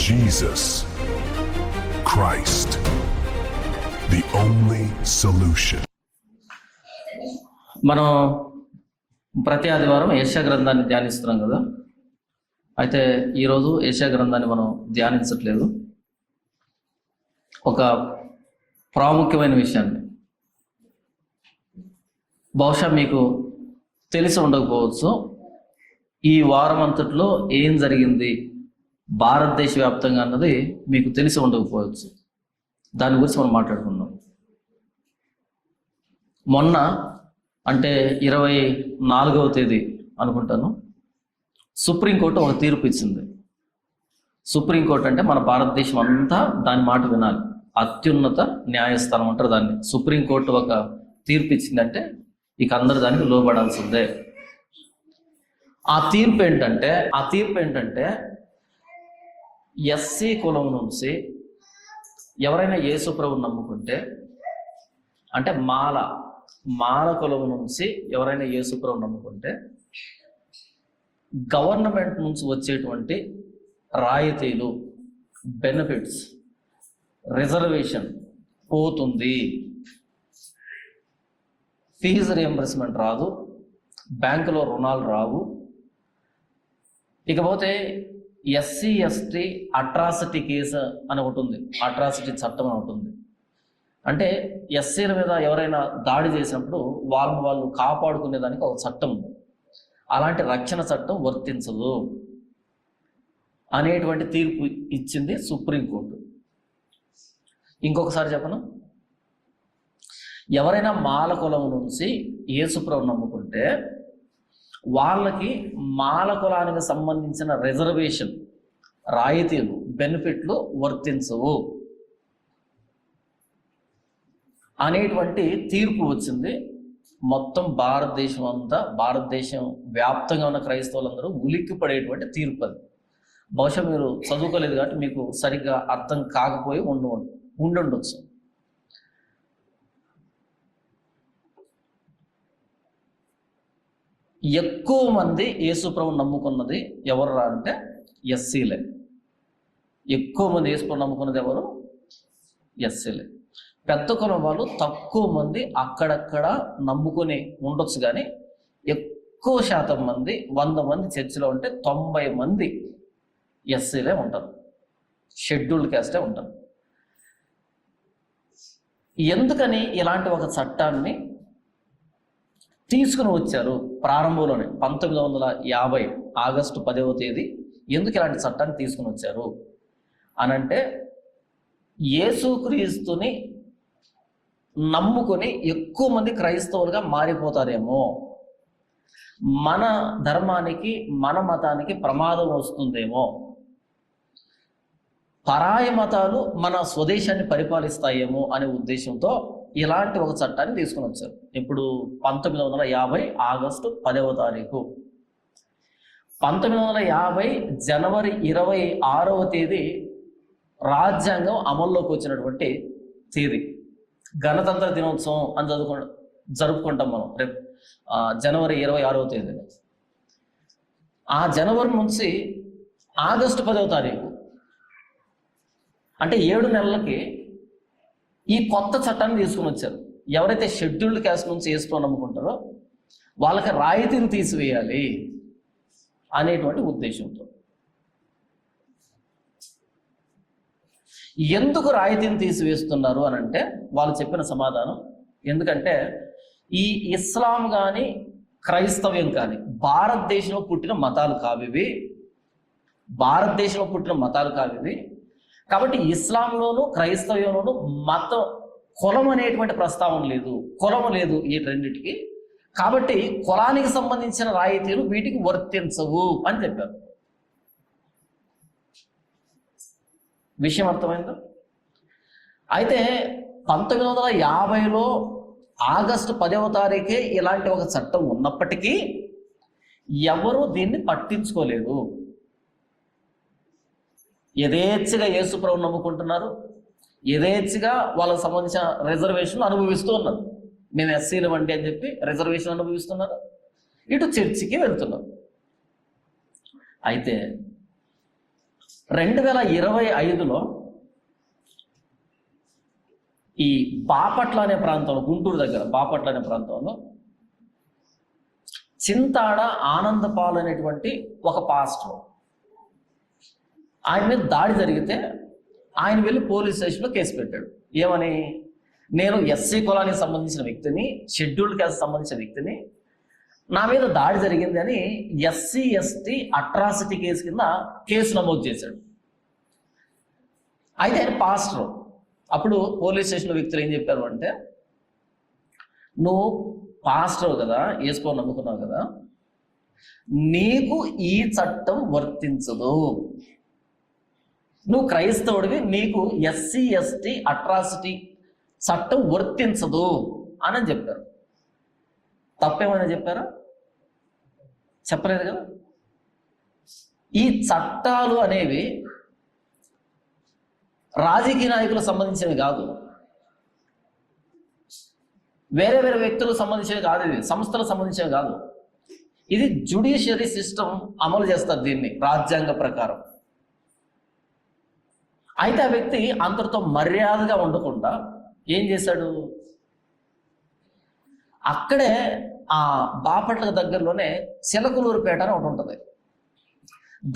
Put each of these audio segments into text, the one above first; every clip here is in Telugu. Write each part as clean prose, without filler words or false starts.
Jesus Christ, the only solution. మనం ప్రతి ఆదివారం యెషయా గ్రంథాన్ని ధ్యానిస్తున్నాం కదా. అయితే ఈరోజు యెషయా గ్రంథాన్ని మనం ధ్యానించట్లేదు. ఒక ప్రాముఖ్యమైన విషయాన్ని బహుశా మీకు తెలిసి ఉండకపోవచ్చు. ఈ వారం అంతట్లో ఏం జరిగింది భారతదేశ వ్యాప్తంగా అన్నది మీకు తెలిసి ఉండకపోవచ్చు. దాని గురించి మనం మాట్లాడుకుందాం. మొన్న అంటే 24వ తేదీ అనుకుంటాను, సుప్రీంకోర్టు ఒక తీర్పు ఇచ్చింది. సుప్రీంకోర్టు అంటే మన భారతదేశం అంతా దాని మాట వినాలి. అత్యున్నత న్యాయస్థానం అంటారు దాన్ని. సుప్రీంకోర్టు ఒక తీర్పు ఇచ్చిందంటే ఇక అందరు దానికి లోబడాల్సిందే. ఆ తీర్పు ఏంటంటే ఎస్సీ కులం నుంచి ఎవరైనా యేసు ప్రభువుని నమ్ముకుంటే, అంటే మాల కులం నుంచి ఎవరైనా యేసు ప్రభువుని నమ్ముకుంటే గవర్నమెంట్ నుంచి వచ్చేటువంటి రాయితీలు, బెనిఫిట్స్, రిజర్వేషన్ పోతుంది. ఫీజు రియంబర్స్మెంట్ రాదు, బ్యాంకులో రుణాలు రావు. ఇకపోతే ఎస్సీ ఎస్టీ అట్రాసిటీ కేసు అని ఒకటి ఉంది, అట్రాసిటీ చట్టం అని ఒకటి ఉంది. అంటే ఎస్సీల మీద ఎవరైనా దాడి చేసినప్పుడు వాళ్ళు కాపాడుకునేదానికి ఒక చట్టం ఉంది. అలాంటి రక్షణ చట్టం వర్తించదు అనేటువంటి తీర్పు ఇచ్చింది సుప్రీంకోర్టు. ఇంకొకసారి చెప్పను, ఎవరైనా మాల కులం నుంచి యేసుప్రభువుని నమ్ముకుంటే వాళ్ళకి మాల కులానికి సంబంధించిన రిజర్వేషన్, రాయితీలు, బెనిఫిట్లు వర్తించవు అనేటువంటి తీర్పు వచ్చింది. మొత్తం భారతదేశం వ్యాప్తంగా ఉన్న క్రైస్తవులందరూ ఉలిక్కి పడేటువంటి తీర్పు అది. బహుశా మీరు చదువుకోలేదు కాబట్టి మీకు సరిగ్గా అర్థం కాకపోయి ఉండుండొచ్చు. ఎక్కువ మంది యేసుప్రభువుని నమ్ముకున్నది ఎవరు అంటే ఎస్సీలే. ఎక్కువ మంది యేసుప్రభువుని నమ్ముకున్నది ఎవరు? ఎస్సీలే. పెద్ద కులం వాళ్ళు తక్కువ మంది అక్కడక్కడ నమ్ముకుని ఉండొచ్చు, కానీ ఎక్కువ శాతం మంది, 100 మంది చర్చిలో ఉంటే 90 మంది ఎస్సీలే ఉంటారు, షెడ్యూల్డ్ క్యాస్టే ఉంటారు. ఎందుకని ఇలాంటి ఒక చట్టాన్ని తీసుకుని వచ్చారు? ప్రారంభంలోనే 1950 ఆగస్టు 10వ తేదీ ఎందుకు ఇలాంటి చట్టాన్ని తీసుకుని వచ్చారు అనంటే, యేసుక్రీస్తుని నమ్ముకొని ఎక్కువ మంది క్రైస్తవులుగా మారిపోతారేమో, మన ధర్మానికి మన మతానికి ప్రమాదం వస్తుందేమో, పరాయ మతాలు మన స్వదేశాన్ని పరిపాలిస్తాయేమో అనే ఉద్దేశంతో ఇలాంటి ఒక చట్టాన్ని తీసుకుని వచ్చారు. ఇప్పుడు 1950 ఆగస్టు 10వ తారీఖు. 1950 జనవరి 26వ తేదీ రాజ్యాంగం అమల్లోకి వచ్చినటువంటి తేదీ. గణతంత్ర దినోత్సవం అని జరుపుకుంటాం మనం రేపు జనవరి 26వ తేదీ. ఆ జనవరి నుంచి ఆగస్టు 10వ తారీఖు అంటే 7 నెలలకి ఈ కొత్త చట్టాన్ని తీసుకుని వచ్చారు. ఎవరైతే షెడ్యూల్డ్ క్యాస్ట్ నుంచి యేసుప్రభువుని నమ్ముకుంటారో వాళ్ళకి రాయితీని తీసివేయాలి అనేటువంటి ఉద్దేశంతో. ఎందుకు రాయితీని తీసివేస్తున్నారు అని అంటే వాళ్ళు చెప్పిన సమాధానం, ఎందుకంటే ఈ ఇస్లాం కానీ క్రైస్తవ్యం కానీ భారతదేశంలో పుట్టిన మతాలు కావివి. కాబట్టి ఇస్లాంలోను క్రైస్తవ్యంలోను కులం అనేటువంటి ప్రస్తావన లేదు, కులం లేదు ఈ రెండింటికి. కాబట్టి కులానికి సంబంధించిన రాయితీలు వీటికి వర్తించవు అని చెప్పారు. విషయం అర్థమైందా? అయితే 1950లో ఆగస్టు 10వ తారీఖే ఇలాంటి ఒక చట్టం ఉన్నప్పటికీ ఎవరు దీన్ని పట్టించుకోలేదు. యథేచ్ఛగా యేసుప్రభువుని నమ్ముకుంటున్నారు, యథేచ్ఛగా వాళ్ళకి సంబంధించిన రిజర్వేషన్లు అనుభవిస్తూ ఉన్నారు. మేము ఎస్సీలు వంటి అని చెప్పి రిజర్వేషన్ అనుభవిస్తున్నారు, ఇటు చర్చికి వెళ్తున్నారు. అయితే 2025లో ఈ బాపట్ల అనే ప్రాంతంలో, గుంటూరు దగ్గర బాపట్ల అనే ప్రాంతంలో చింతాడ ఆనందపాల్ అనేటువంటి ఒక పాస్టర్, ఆయన మీద దాడి జరిగితే ఆయన వెళ్ళి పోలీస్ స్టేషన్లో కేసు పెట్టాడు. ఏమని? నేను ఎస్సీ కులానికి సంబంధించిన వ్యక్తిని, షెడ్యూల్డ్ క్యాస్ట్ సంబంధించిన వ్యక్తిని, నా మీద దాడి జరిగింది అని ఎస్సీ ఎస్టీ అట్రాసిటీ కేసు కింద కేసు నమోదు చేశాడు. అయితే ఆయన పాస్టర్. అప్పుడు పోలీస్ స్టేషన్లో వ్యక్తులు ఏం చెప్పారు అంటే, నువ్వు పాస్టర్ కదా, యేసుని నమ్ముకున్నావు కదా, నీకు ఈ చట్టం వర్తించదు, నువ్వు క్రైస్తవుడివి, నీకు ఎస్సీ ఎస్టీ అట్రాసిటీ చట్టం వర్తించదు అని చెప్పారు. తప్పేమైనా చెప్పారా? చెప్పలేదు కదా. ఈ చట్టాలు అనేవి రాజకీయ నాయకులకు సంబంధించినవి కాదు, వేరే వేరే వ్యక్తులకు సంబంధించినవి కాదు, ఇది సంస్థలకు సంబంధించినవి కాదు. ఇది జ్యుడిషియరీ సిస్టమ్ అమలు చేస్తారు దీన్ని రాజ్యాంగ ప్రకారం. అయితే ఆ వ్యక్తి అంతటితో మర్యాదగా ఉండకుండా ఏం చేశాడు, అక్కడే ఆ బాపట్ల దగ్గరలోనే చిలకలూరుపేట అని ఒకటి ఉంటుంది,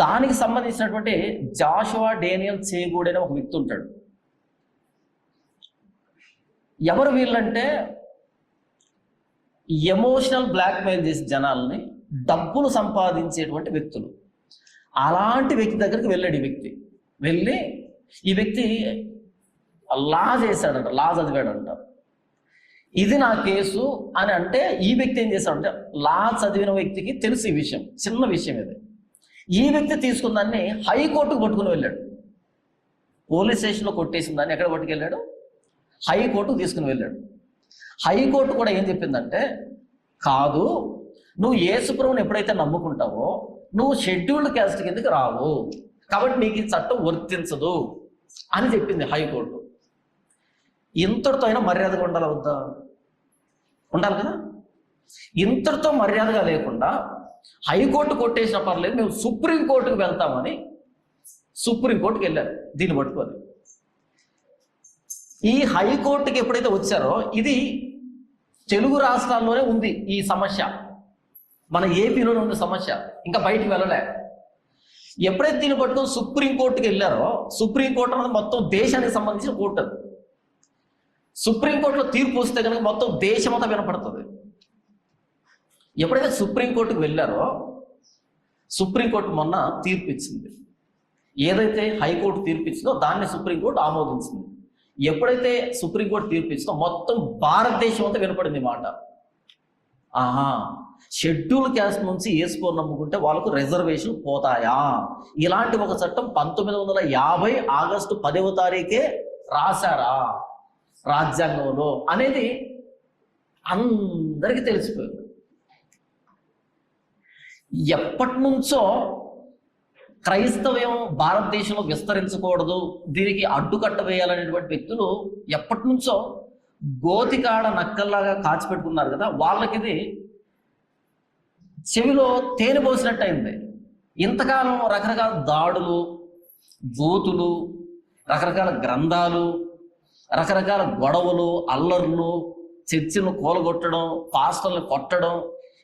దానికి సంబంధించినటువంటి జాషువా డేనియల్ చేగూడ్ అనే ఒక వ్యక్తి ఉంటాడు. ఎవరు వీళ్ళంటే ఎమోషనల్ బ్లాక్మెయిల్ చేసి జనాల్ని డబ్బులు సంపాదించేటువంటి వ్యక్తులు. అలాంటి వ్యక్తి దగ్గరికి వెళ్ళాడు ఈ వ్యక్తి. వెళ్ళి ఈ వ్యక్తి లా చేశాడంట, లా చదివాడంట. ఇది నా కేసు అని అంటే ఈ వ్యక్తి ఏం చేశాడంటే, లా చదివిన వ్యక్తికి తెలుసు ఈ విషయం, చిన్న విషయం ఇది. ఈ వ్యక్తి తీసుకున్న దాన్ని హైకోర్టుకు పట్టుకుని వెళ్ళాడు. పోలీస్ స్టేషన్లో కొట్టేసిన దాన్ని ఎక్కడ పట్టుకెళ్ళాడు? హైకోర్టుకు తీసుకుని వెళ్ళాడు. హైకోర్టు కూడా ఏం చెప్పిందంటే, కాదు, నువ్వు యేసుప్రభుని ఎప్పుడైతే నమ్ముకుంటావో నువ్వు షెడ్యూల్డ్ క్యాస్ట్ కిందకి రావు, కాబట్టి నీకు ఈ చట్టం వర్తించదు అని చెప్పింది హైకోర్టు. ఇంతటితో అయినా మర్యాదగా ఉండాలి వద్దా? ఉండాలి కదా. ఇంతటితో మర్యాదగా లేకుండా హైకోర్టు కొట్టేసిన పర్లేదు, మేము సుప్రీంకోర్టుకు వెళ్తామని సుప్రీంకోర్టుకి వెళ్ళారు దీన్ని పట్టుకొని. ఈ హైకోర్టుకి ఎప్పుడైతే వచ్చారో, ఇది తెలుగు రాష్ట్రాల్లోనే ఉంది ఈ సమస్య, మన ఏపీలోనే ఉంది సమస్య, ఇంకా బయటికి వెళ్ళలే. ఎప్పుడైతే దీన్ని పట్టుకొని సుప్రీంకోర్టుకి వెళ్ళారో, సుప్రీంకోర్టు అనేది మొత్తం దేశానికి సంబంధించిన కోర్టు. సుప్రీంకోర్టులో తీర్పు వస్తే కనుక మొత్తం దేశమంతా వినపడుతుంది. ఎప్పుడైతే సుప్రీంకోర్టుకు వెళ్ళారో, సుప్రీంకోర్టు మొన్న తీర్పు ఇచ్చింది. ఏదైతే హైకోర్టు తీర్పు ఇచ్చిందో దాన్ని సుప్రీంకోర్టు ఆమోదించింది. ఎప్పుడైతే సుప్రీంకోర్టు తీర్పు ఇచ్చిందో మొత్తం భారతదేశం అంతా వినపడింది మాట. ఆహా, షెడ్యూల్ క్యాస్ట్ నుంచి యేసుని నమ్ముకుంటే వాళ్ళకు రిజర్వేషన్ పోతాయా? ఇలాంటి ఒక చట్టం 1950 ఆగస్టు 10వ తారీఖే రాశారా రాజ్యాంగంలో అనేది అందరికీ తెలిసిపోయింది. ఎప్పటి నుంచో క్రైస్తవ్యం భారతదేశంలో విస్తరించకూడదు, దీనికి అడ్డుకట్ట వేయాలనేటువంటి వ్యక్తులు ఎప్పటి నుంచో గోతికాడ నక్కల్లాగా కాచిపెట్టుకున్నారు కదా, వాళ్ళకిది చెవిలో తేనె పోసినట్టు అయింది. ఇంతకాలం రకరకాల దాడులు, బూతులు, రకరకాల గ్రంథాలు, రకరకాల గొడవలు, అల్లర్లు, చర్చిలను కూలగొట్టడం, పాస్టర్లను కొట్టడం,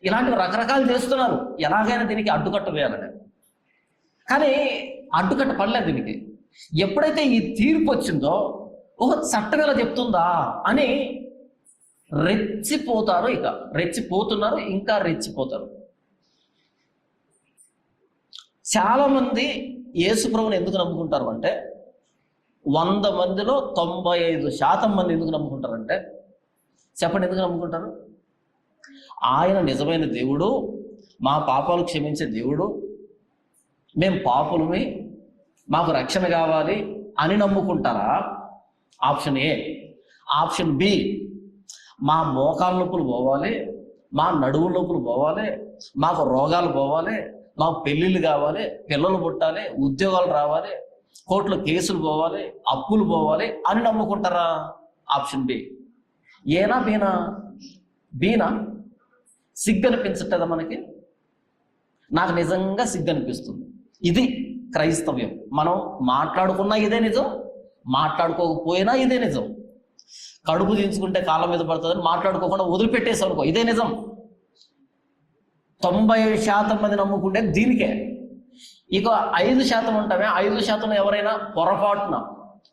ఇలాంటివి రకరకాలు చేస్తున్నారు ఎలాగైనా దీనికి అడ్డుకట్ట వేయాలని. కానీ అడ్డుకట్ట పడలేదు దీనికి. ఎప్పుడైతే ఈ తీర్పు వచ్చిందో, ఒక చట్టం ఎలా చెప్తుందా అని రెచ్చిపోతారు. ఇక రెచ్చిపోతున్నారు, ఇంకా రెచ్చిపోతారు. చాలా మంది యేసుప్రభుని ఎందుకు నమ్ముకుంటారు అంటే, 100 మందిలో 95% మంది ఎందుకు నమ్ముకుంటారంటే, చెప్పండి ఎందుకు నమ్ముకుంటారు? ఆయన నిజమైన దేవుడు, మా పాపాలు క్షమించే దేవుడు, మేము పాపులమే, మాకు రక్షణ కావాలి అని నమ్ముకుంటారా? Option A. ఆప్షన్ బి, మా మోకాళ్ళ నొప్పులు పోవాలి, మా నడువు నొప్పులు పోవాలి, మాకు రోగాలు పోవాలి, మాకు పెళ్ళిళ్ళు కావాలి, పిల్లలు పుట్టాలి, ఉద్యోగాలు రావాలి, కోర్టులో కేసులు పోవాలి, అప్పులు పోవాలి అని నమ్ముకుంటారా? Option B. ఏనా బీనా? బీనా. సిగ్గు అనిపించట్లేదా మనకి? నాకు నిజంగా సిగ్గు అనిపిస్తుంది. ఇది క్రైస్తవ్యం. మనం మాట్లాడుకున్నా ఇదే నిజం, మాట్లాడుకోకపోయినా ఇదే నిజం. కడుపు దించుకుంటే కాళ్ళ మీద పడుతుందని మాట్లాడుకోకుండా వదిలిపెట్టేసాం అనుకో, ఇదే నిజం. 90% మంది నమ్ముకుంటే దీనికే. ఇక 5% ఉంటామే, 5% ఎవరైనా పొరపాటున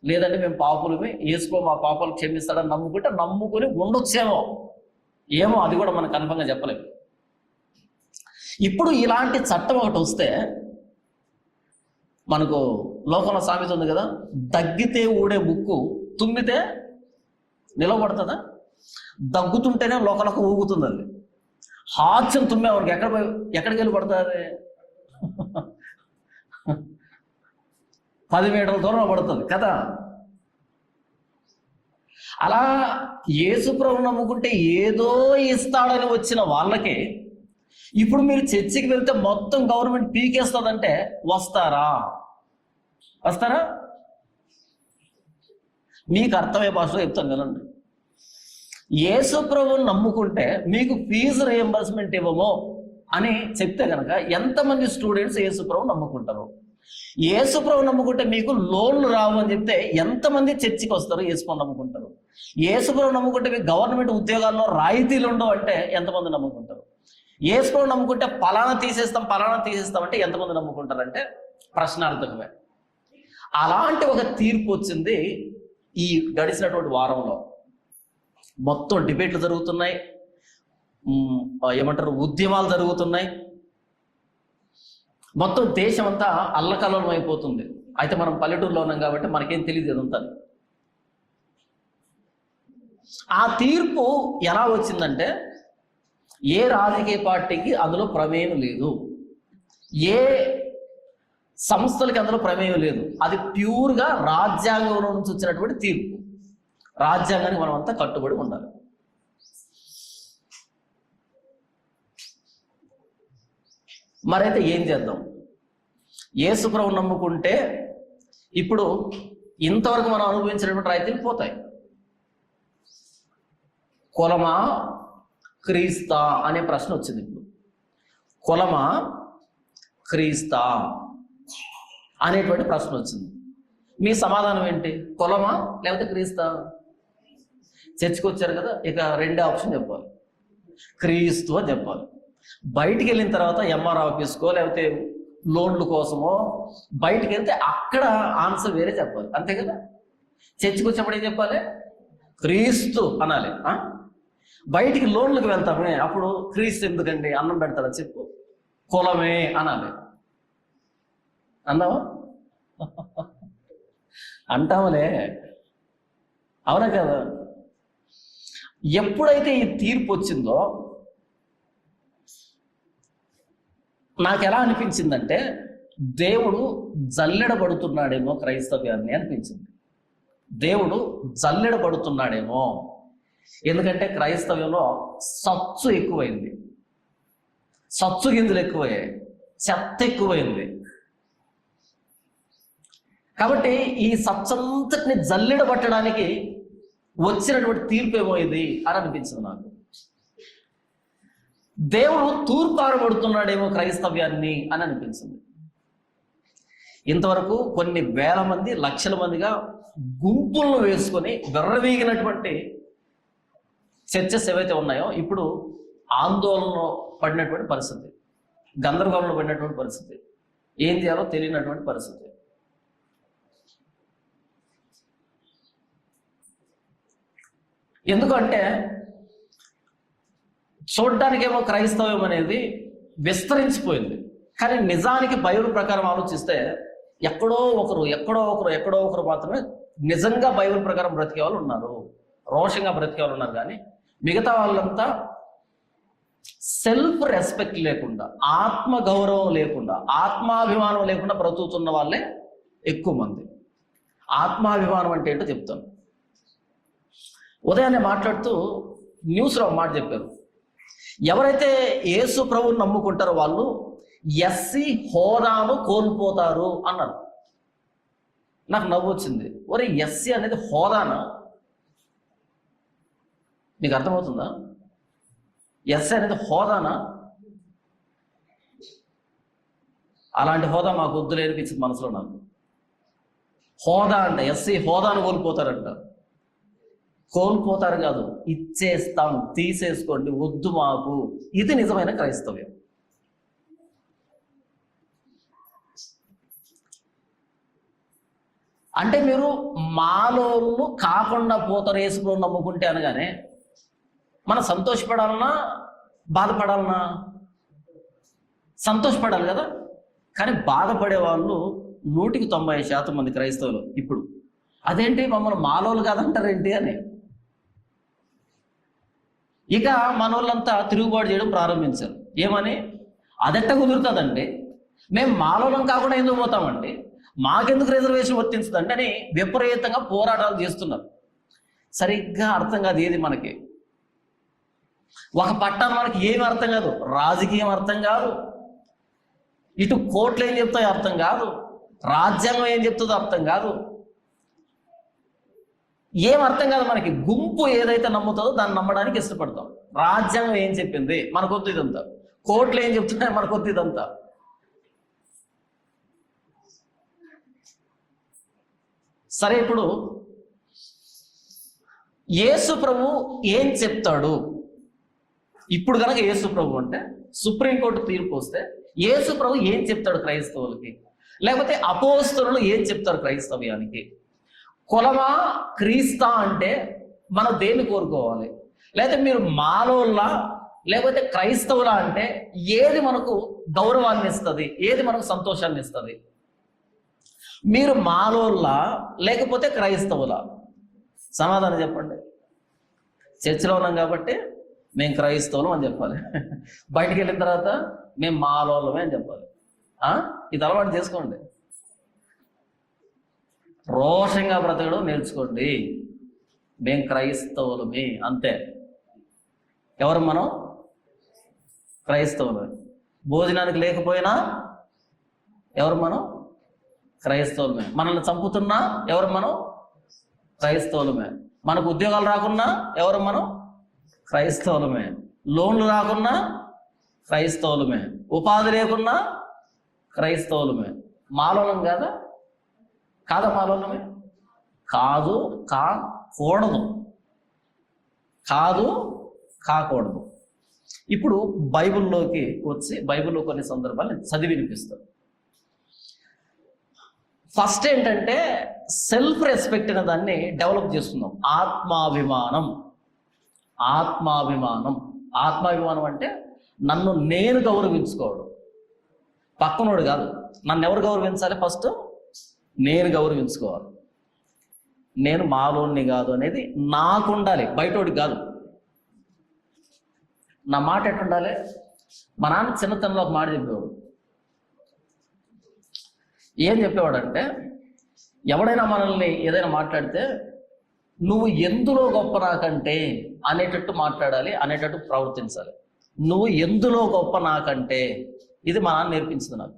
లేదంటే మేము పాపులమే, వేసుకో మా పాపాలు క్షమిస్తాడని నమ్ముకుంటే నమ్ముకుని ఉండొచ్చేమో, ఏమో అది కూడా మనం కన్ఫర్మ్గా చెప్పలేము. ఇప్పుడు ఇలాంటి చట్టం ఒకటి వస్తే, మనకు లోకంలో సామెత ఉంది కదా, దగ్గితే ఊడే ముక్కు తుమ్మితే నిలబడుతుందా? దగ్గుతుంటేనే లోకలకు ఊగుతుంది. అది హాస్యం తుమ్మేవారికి ఎక్కడికి వెళ్ళి పడుతుంది? 10 మీటర్ల దూరం పడుతుంది కదా. అలా యేసుప్రభు నమ్ముకుంటే ఏదో ఇస్తాడని వచ్చిన వాళ్ళకి ఇప్పుడు మీరు చర్చికి వెళ్తే మొత్తం గవర్నమెంట్ పీకేస్తుందంటే వస్తారా? మీకు అర్థమయ్యే భాషలో చెప్తాను కదండి. యేసుప్రభుని నమ్ముకుంటే మీకు ఫీజు రియంబర్స్మెంట్ ఇవ్వము అని చెప్తే కనుక ఎంతమంది స్టూడెంట్స్ యేసుప్రభు నమ్ముకుంటారు? యేసుప్రభు నమ్ముకుంటే మీకు లోన్లు రావు అని చెప్తే ఎంతమంది చర్చికి వస్తారు, యేసుప్రభు నమ్ముకుంటారు? యేసుప్రభు నమ్ముకుంటే మీకు గవర్నమెంట్ ఉద్యోగాల్లో రాయితీలు ఉండవు అంటే ఎంతమంది నమ్ముకుంటారు? యేసుప్రభు నమ్ముకుంటే పలానా తీసేస్తాం అంటే ఎంతమంది నమ్ముకుంటారంటే ప్రశ్నార్థకమే. అలాంటి ఒక తీర్పు వచ్చింది ఈ గడిచినటువంటి వారంలో. మొత్తం డిబేట్లు జరుగుతున్నాయి, ఏమంటారు, ఉద్యమాలు జరుగుతున్నాయి, మొత్తం దేశం అంతా అల్లకల్లోలం అయిపోతుంది. అయితే మనం పల్లెటూరులో ఉన్నాం కాబట్టి మనకేం తెలియదు అదంతా. ఆ తీర్పు ఎలా వచ్చిందంటే, ఏ రాజకీయ పార్టీకి అందులో ప్రమేయం లేదు, ఏ సంస్థలకి అందులో ప్రమేయం లేదు. అది ప్యూర్గా రాజ్యాంగంలో నుంచి వచ్చినటువంటి తీర్పు. రాజ్యాంగానికి మనం అంతా కట్టుబడి ఉండాలి. మరైతే ఏం చేద్దాం? యేసుప్రభు నమ్ముకుంటే ఇప్పుడు ఇంతవరకు మనం అనుభవించినటువంటి రైతులు పోతాయి. కులమా క్రీస్తా అనే ప్రశ్న వచ్చింది. ఇప్పుడు కులమా క్రీస్తా అనేటువంటి ప్రశ్న వచ్చింది. మీ సమాధానం ఏంటి? కులమా లేకపోతే క్రీస్తా? చర్చికి వచ్చారు కదా, ఇక రెండే ఆప్షన్ చెప్పాలి, క్రీస్తు అని చెప్పాలి. బయటికి వెళ్ళిన తర్వాత ఎంఆర్ ఆఫీస్కో లేకపోతే లోన్ల కోసమో బయటికి వెళ్తే అక్కడ ఆన్సర్ వేరే చెప్పాలి, అంతే కదా. చర్చికి వచ్చినప్పుడు ఏం చెప్పాలి? క్రీస్తు అనాలి. బయటికి లోన్లకు వెళ్తామే, అప్పుడు క్రీస్తు ఎందుకండి, అన్నం పెడతాడా చెప్పు, కులమే అనాలి. అన్నావా? అంటామలే, అవునా కదా. ఎప్పుడైతే ఈ తీర్పు వచ్చిందో నాకు ఎలా అనిపించిందంటే, దేవుడు జల్లెడబడుతున్నాడేమో క్రైస్తవ్యాన్ని అనిపించింది. దేవుడు జల్లెడబడుతున్నాడేమో, ఎందుకంటే క్రైస్తవ్యంలో సచ్చు ఎక్కువైంది, సచ్చు గింజలు ఎక్కువయ్యాయి, చెత్త ఎక్కువైంది. కాబట్టి ఈ సచ్చంతటిని జల్లెడబట్టడానికి వచ్చినటువంటి తీర్పు ఏమో ఇది అని అనిపించింది నాకు. దేవుడు తూర్పారబడుతున్నాడేమో క్రైస్తవ్యాన్ని అని అనిపించింది. ఇంతవరకు కొన్ని వేల మంది, లక్షల మందిగా గుంపులను వేసుకొని విర్రవీగినటువంటి చర్చస్ ఏవైతే ఉన్నాయో ఇప్పుడు ఆందోళనలో పడినటువంటి పరిస్థితి, గందరగోళంలో పడినటువంటి పరిస్థితి, ఏం చేయాలో తెలియనటువంటి పరిస్థితి. ఎందుకంటే చూడ్డానికేమో క్రైస్తవ్యం అనేది విస్తరించిపోయింది, కానీ నిజానికి బైబిల్ ప్రకారం ఆలోచిస్తే ఎక్కడో ఒకరు మాత్రమే నిజంగా బైబిల్ ప్రకారం బ్రతికే వాళ్ళు ఉన్నారు, రోషంగా బ్రతికే వాళ్ళు ఉన్నారు. కానీ మిగతా వాళ్ళంతా సెల్ఫ్ రెస్పెక్ట్ లేకుండా, ఆత్మ గౌరవం లేకుండా, ఆత్మాభిమానం లేకుండా బ్రతుకుతున్న వాళ్ళే ఎక్కువ మంది. ఆత్మాభిమానం అంటే ఏంటో చెప్తాను. ఉదయాన్నే మాట్లాడుతూ న్యూస్లో మాట చెప్పారు, ఎవరైతే యేసు ప్రభువుని నమ్ముకుంటారో వాళ్ళు ఎస్సీ హోదాను కోల్పోతారు అన్నారు. నాకు నవ్వు వచ్చింది. ఒరే, ఎస్సీ అనేది హోదానా? నీకు అర్థమవుతుందా? ఎస్సీ అనేది హోదానా? అలాంటి హోదా మాకు వద్దులే అనిపించింది మనసులో నాకు. హోదా అంట, ఎస్సీ హోదాను కోల్పోతారంట. కోల్పోతారు కాదు, ఇచ్చేస్తాం, తీసేసుకోండి, వద్దు మాకు. ఇది నిజమైన క్రైస్తవ్యం. అంటే మీరు మాలోళ్ళు కాకుండా పోతారు యేసుప్రభువుని నమ్ముకుంటే అనగానే మనం సంతోషపడాలన్నా బాధపడాలన్నా? సంతోషపడాలి కదా. కానీ బాధపడే వాళ్ళు 90% మంది క్రైస్తవులు ఇప్పుడు. అదేంటి మమ్మల్ని మాలోళ్ళు కాదంటారేంటి అని. ఇక మనోళ్ళంతా తిరుగుబాటు చేయడం ప్రారంభించారు. ఏమని? అదెట్ట కుదురుతుందండి, మేము మాలోళ్ళం కాకుండా ఎందుకు పోతామండి, మాకెందుకు రిజర్వేషన్ వర్తించదండి అని విపరీతంగా పోరాటాలు చేస్తున్నారు. సరిగ్గా అర్థం కాదు ఏది మనకి. ఒక పట్టాన మనకి ఏమి అర్థం కాదు, రాజకీయం అర్థం కాదు, ఇటు కోర్టులు ఏం చెప్తాయో అర్థం కాదు, రాజ్యాంగం ఏం చెప్తుందో అర్థం కాదు, ఏం అర్థం కాదు మనకి. గుంపు ఏదైతే నమ్ముతుందో దాన్ని నమ్మడానికి ఇష్టపడతాం. రాజ్యాంగం ఏం చెప్పింది మనకొద్దు ఇదంతా, కోర్టులు ఏం చెప్తున్నాయి మనకొద్దు ఇదంతా. సరే, ఇప్పుడు యేసు ప్రభు ఏం చెప్తాడు? ఇప్పుడు కనుక యేసు ప్రభు అంటే సుప్రీంకోర్టు తీర్పు వస్తే యేసు ప్రభు ఏం చెప్తాడు క్రైస్తవులకి? లేకపోతే అపోస్తలులు ఏం చెప్తారు క్రైస్తవ్యానికి? కులమా క్రీస్తా అంటే మనం దేన్ని కోరుకోవాలి? లేకపోతే మీరు మాలోళ్ళ లేకపోతే క్రైస్తవులా అంటే ఏది మనకు గౌరవాన్ని ఇస్తుంది, ఏది మనకు సంతోషాన్ని ఇస్తుంది? మీరు మాలోళ్ళ లేకపోతే క్రైస్తవులా? సమాధానం చెప్పండి. చర్చిలో ఉన్నాం కాబట్టి మేము క్రైస్తవులం అని చెప్పాలి, బయటికి వెళ్ళిన తర్వాత మేము మాలోళ్ళమే అని చెప్పాలి. ఇది అలవాటు చేసుకోండి. రోషంగా బ్రతకడం నేర్చుకోండి. మేము క్రైస్తవులమే, అంతే. ఎవరు మనం? క్రైస్తవులు. భోజనానికి లేకపోయినా ఎవరు మనం? క్రైస్తవులమే. మనల్ని చంపుతున్నా ఎవరు మనం? క్రైస్తవులమే. మనకు ఉద్యోగాలు రాకున్నా ఎవరు మనం? క్రైస్తవులమే. లోన్లు రాకున్నా క్రైస్తవులమే. ఉపాధి లేకున్నా క్రైస్తవులమే. మాలోలం కాదా? కాదా మాలోలమే? కాదు, కాకూడదు. కాదు, కాకూడదు. ఇప్పుడు బైబిల్లోకి వచ్చి బైబిల్లో కొన్ని సందర్భాలు నేను చదివి వినిపిస్తాను. ఫస్ట్ ఏంటంటే సెల్ఫ్ రెస్పెక్ట్ అనే దాన్ని డెవలప్ చేస్తున్నాం. ఆత్మాభిమానం. ఆత్మాభిమానం. ఆత్మాభిమానం అంటే నన్ను నేను గౌరవించుకోవడం, పక్కనోడు కాదు. నన్ను ఎవరు గౌరవించాలి? ఫస్ట్ నేను గౌరవించుకోవాలి. నేను మాలోని కాదు అనేది నాకు ఉండాలి, బయటోడికి కాదు. నా మాట ఎట్టుండాలి? మా నాన్న చిన్నతనంలో ఒక మాట చెప్పేవాడు. ఏం చెప్పేవాడంటే, ఎవడైనా మనల్ని ఏదైనా మాట్లాడితే నువ్వు ఎందులో గొప్ప నాకంటే అనేటట్టు మాట్లాడాలి, అనేటట్టు ప్రవర్తించాలి. నువ్వు ఎందులో గొప్ప నాకంటే, ఇది మా నాన్న నేర్పించింది నాకు.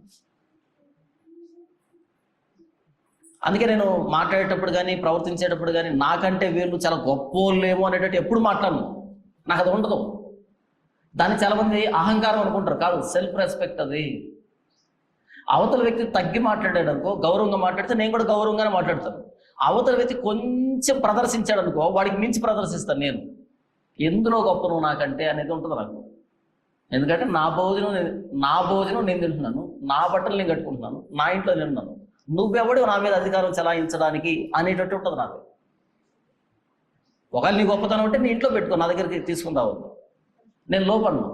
అందుకే నేను మాట్లాడేటప్పుడు కానీ ప్రవర్తించేటప్పుడు కానీ నాకంటే వీళ్ళు చాలా గొప్పోళ్ళేమో అనేటట్టు ఎప్పుడు మాట్లాడను. నాకు అది ఉండదు. దాన్ని చాలామంది అహంకారం అనుకుంటారు. కాదు, సెల్ఫ్ రెస్పెక్ట్ అది. అవతల వ్యక్తి తగ్గి మాట్లాడాడు అనుకో, గౌరవంగా మాట్లాడితే నేను కూడా గౌరవంగానే మాట్లాడతాను. అవతల వ్యక్తి కొంచెం ప్రదర్శించాడు అనుకో, వాడికి మించి ప్రదర్శిస్తాను నేను. ఎందులో గొప్ప నువ్వు నాకంటే అనేది ఉంటుంది నాకు. ఎందుకంటే నా భోజనం నేను తింటున్నాను, నా బట్టలు నేను కట్టుకుంటున్నాను, నా ఇంట్లో తింటున్నాను. నువ్వెవడు నా మీద అధికారం చెలాయించడానికి అనేటట్టు ఉంటుంది నాకు. ఒకవేళ నీ గొప్పతనం అంటే నీ ఇంట్లో పెట్టుకో, నా దగ్గరికి తీసుకుని రావద్దు. నేను లోపడను.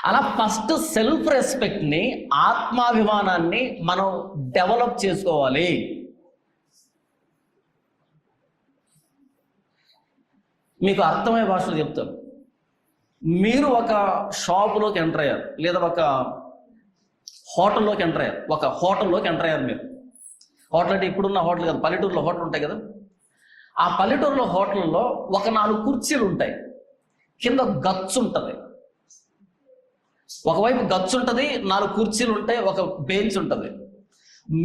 అలా ఫస్ట్ సెల్ఫ్ రెస్పెక్ట్ని, ఆత్మాభిమానాన్ని మనం డెవలప్ చేసుకోవాలి. మీకు అర్థమయ్యే భాషలో చెప్తాను. మీరు ఒక షాపులోకి ఎంటర్ అయ్యారు, లేదా ఒక హోటల్లోకి ఎంటర్ అయ్యారు. ఒక హోటల్లోకి ఎంటర్ అయ్యారు మీరు. హోటల్ అంటే ఇప్పుడున్న హోటల్ కదా, పల్లెటూరులో హోటల్ ఉంటాయి కదా. ఆ పల్లెటూరులో హోటల్లో ఒక 4 కుర్చీలు ఉంటాయి, కింద గచ్చు ఉంటుంది. ఒకవైపు గచ్చు ఉంటుంది, 4 కుర్చీలు ఉంటాయి, ఒక బెంచ్ ఉంటుంది.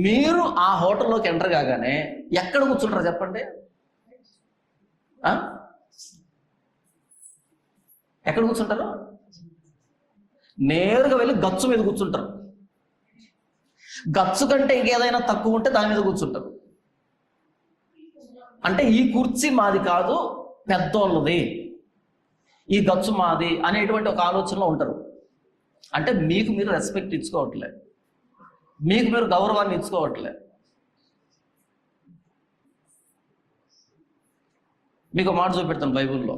మీరు ఆ హోటల్లోకి ఎంటర్ కాగానే ఎక్కడ కూర్చుంటారు చెప్పండి? ఎక్కడ కూర్చుంటారు? నేరుగా వెళ్ళి గచ్చు మీద కూర్చుంటారు. గచ్చు కంటే ఇంకేదైనా తక్కువ ఉంటే దాని మీద కూర్చుంటారు. అంటే ఈ కుర్చీ మాది కాదు, పెద్దోళ్ళది, ఈ గచ్చు మాది అనేటువంటి ఒక ఆలోచనలో ఉంటారు. అంటే మీకు మీరు రెస్పెక్ట్ ఇచ్చుకోవట్లే, మీకు మీరు గౌరవాన్ని ఇచ్చుకోవట్లే. మీకు ఒక మాట చూపెడతాను బైబిల్లో.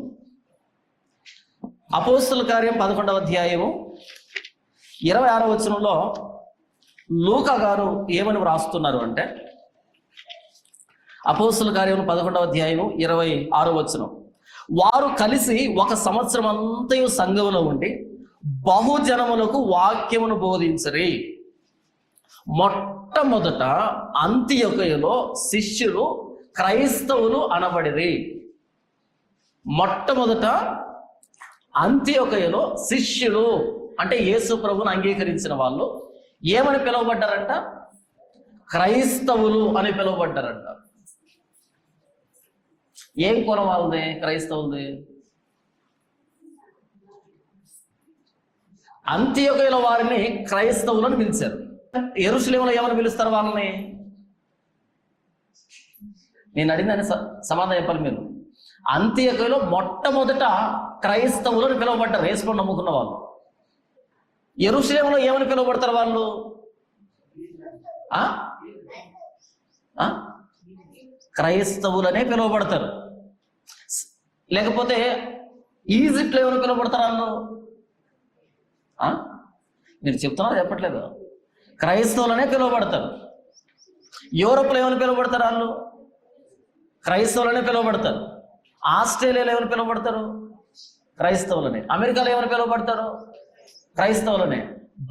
అపోస్తల కార్యం 11వ అధ్యాయము 26వ వచనంలో లూకా గారు ఏమని వ్రాస్తున్నారు అంటే, అపోస్తల కార్యం 11వ అధ్యాయము 26వ వచనం, వారు కలిసి 1 సంవత్సరం అంతయు సంఘములో ఉండి బహుజనములకు వాక్యమును బోధించరి. మొట్టమొదట అంతియొకయలో శిష్యులు క్రైస్తవులు అనబడిరి. మొట్టమొదట అంతియొకయలో శిష్యులు అంటే యేసు ప్రభువును అంగీకరించిన వాళ్ళు ఏమని పిలువబడ్డారంట? క్రైస్తవులు అని పిలువబడ్డారంట. ఏం కులం వాళ్ళది? క్రైస్తవులది. అంతియొకయలో వారిని క్రైస్తవులను పిలిచారు. యెరూషలేములో ఏమని పిలుస్తారు వాళ్ళని? నేను అడిగిన సమాధానం చెప్పాలి మీరు. అంతియొకయలో మొట్టమొదట క్రైస్తవులను పిలువబడ్డారు, యేసును నమ్ముకున్న వాళ్ళు. యెరూషలేములో ఏమని పిలువబడతారు వాళ్ళు? క్రైస్తవులనే పిలువబడతారు. లేకపోతే ఈజిప్ట్లో ఏమని పిలువబడతారు వాళ్ళు? మీరు చెప్తున్నారు, చెప్పట్లేదు. క్రైస్తవులనే పిలువబడతారు. యూరోప్లో ఏమని పిలువబడతారు వాళ్ళు? క్రైస్తవులనే పిలువబడతారు. ఆస్ట్రేలియాలో ఏమని పిలువబడతారు? క్రైస్తవులనే. అమెరికాలో ఏమని పిలువబడతారు? క్రైస్తవులనే.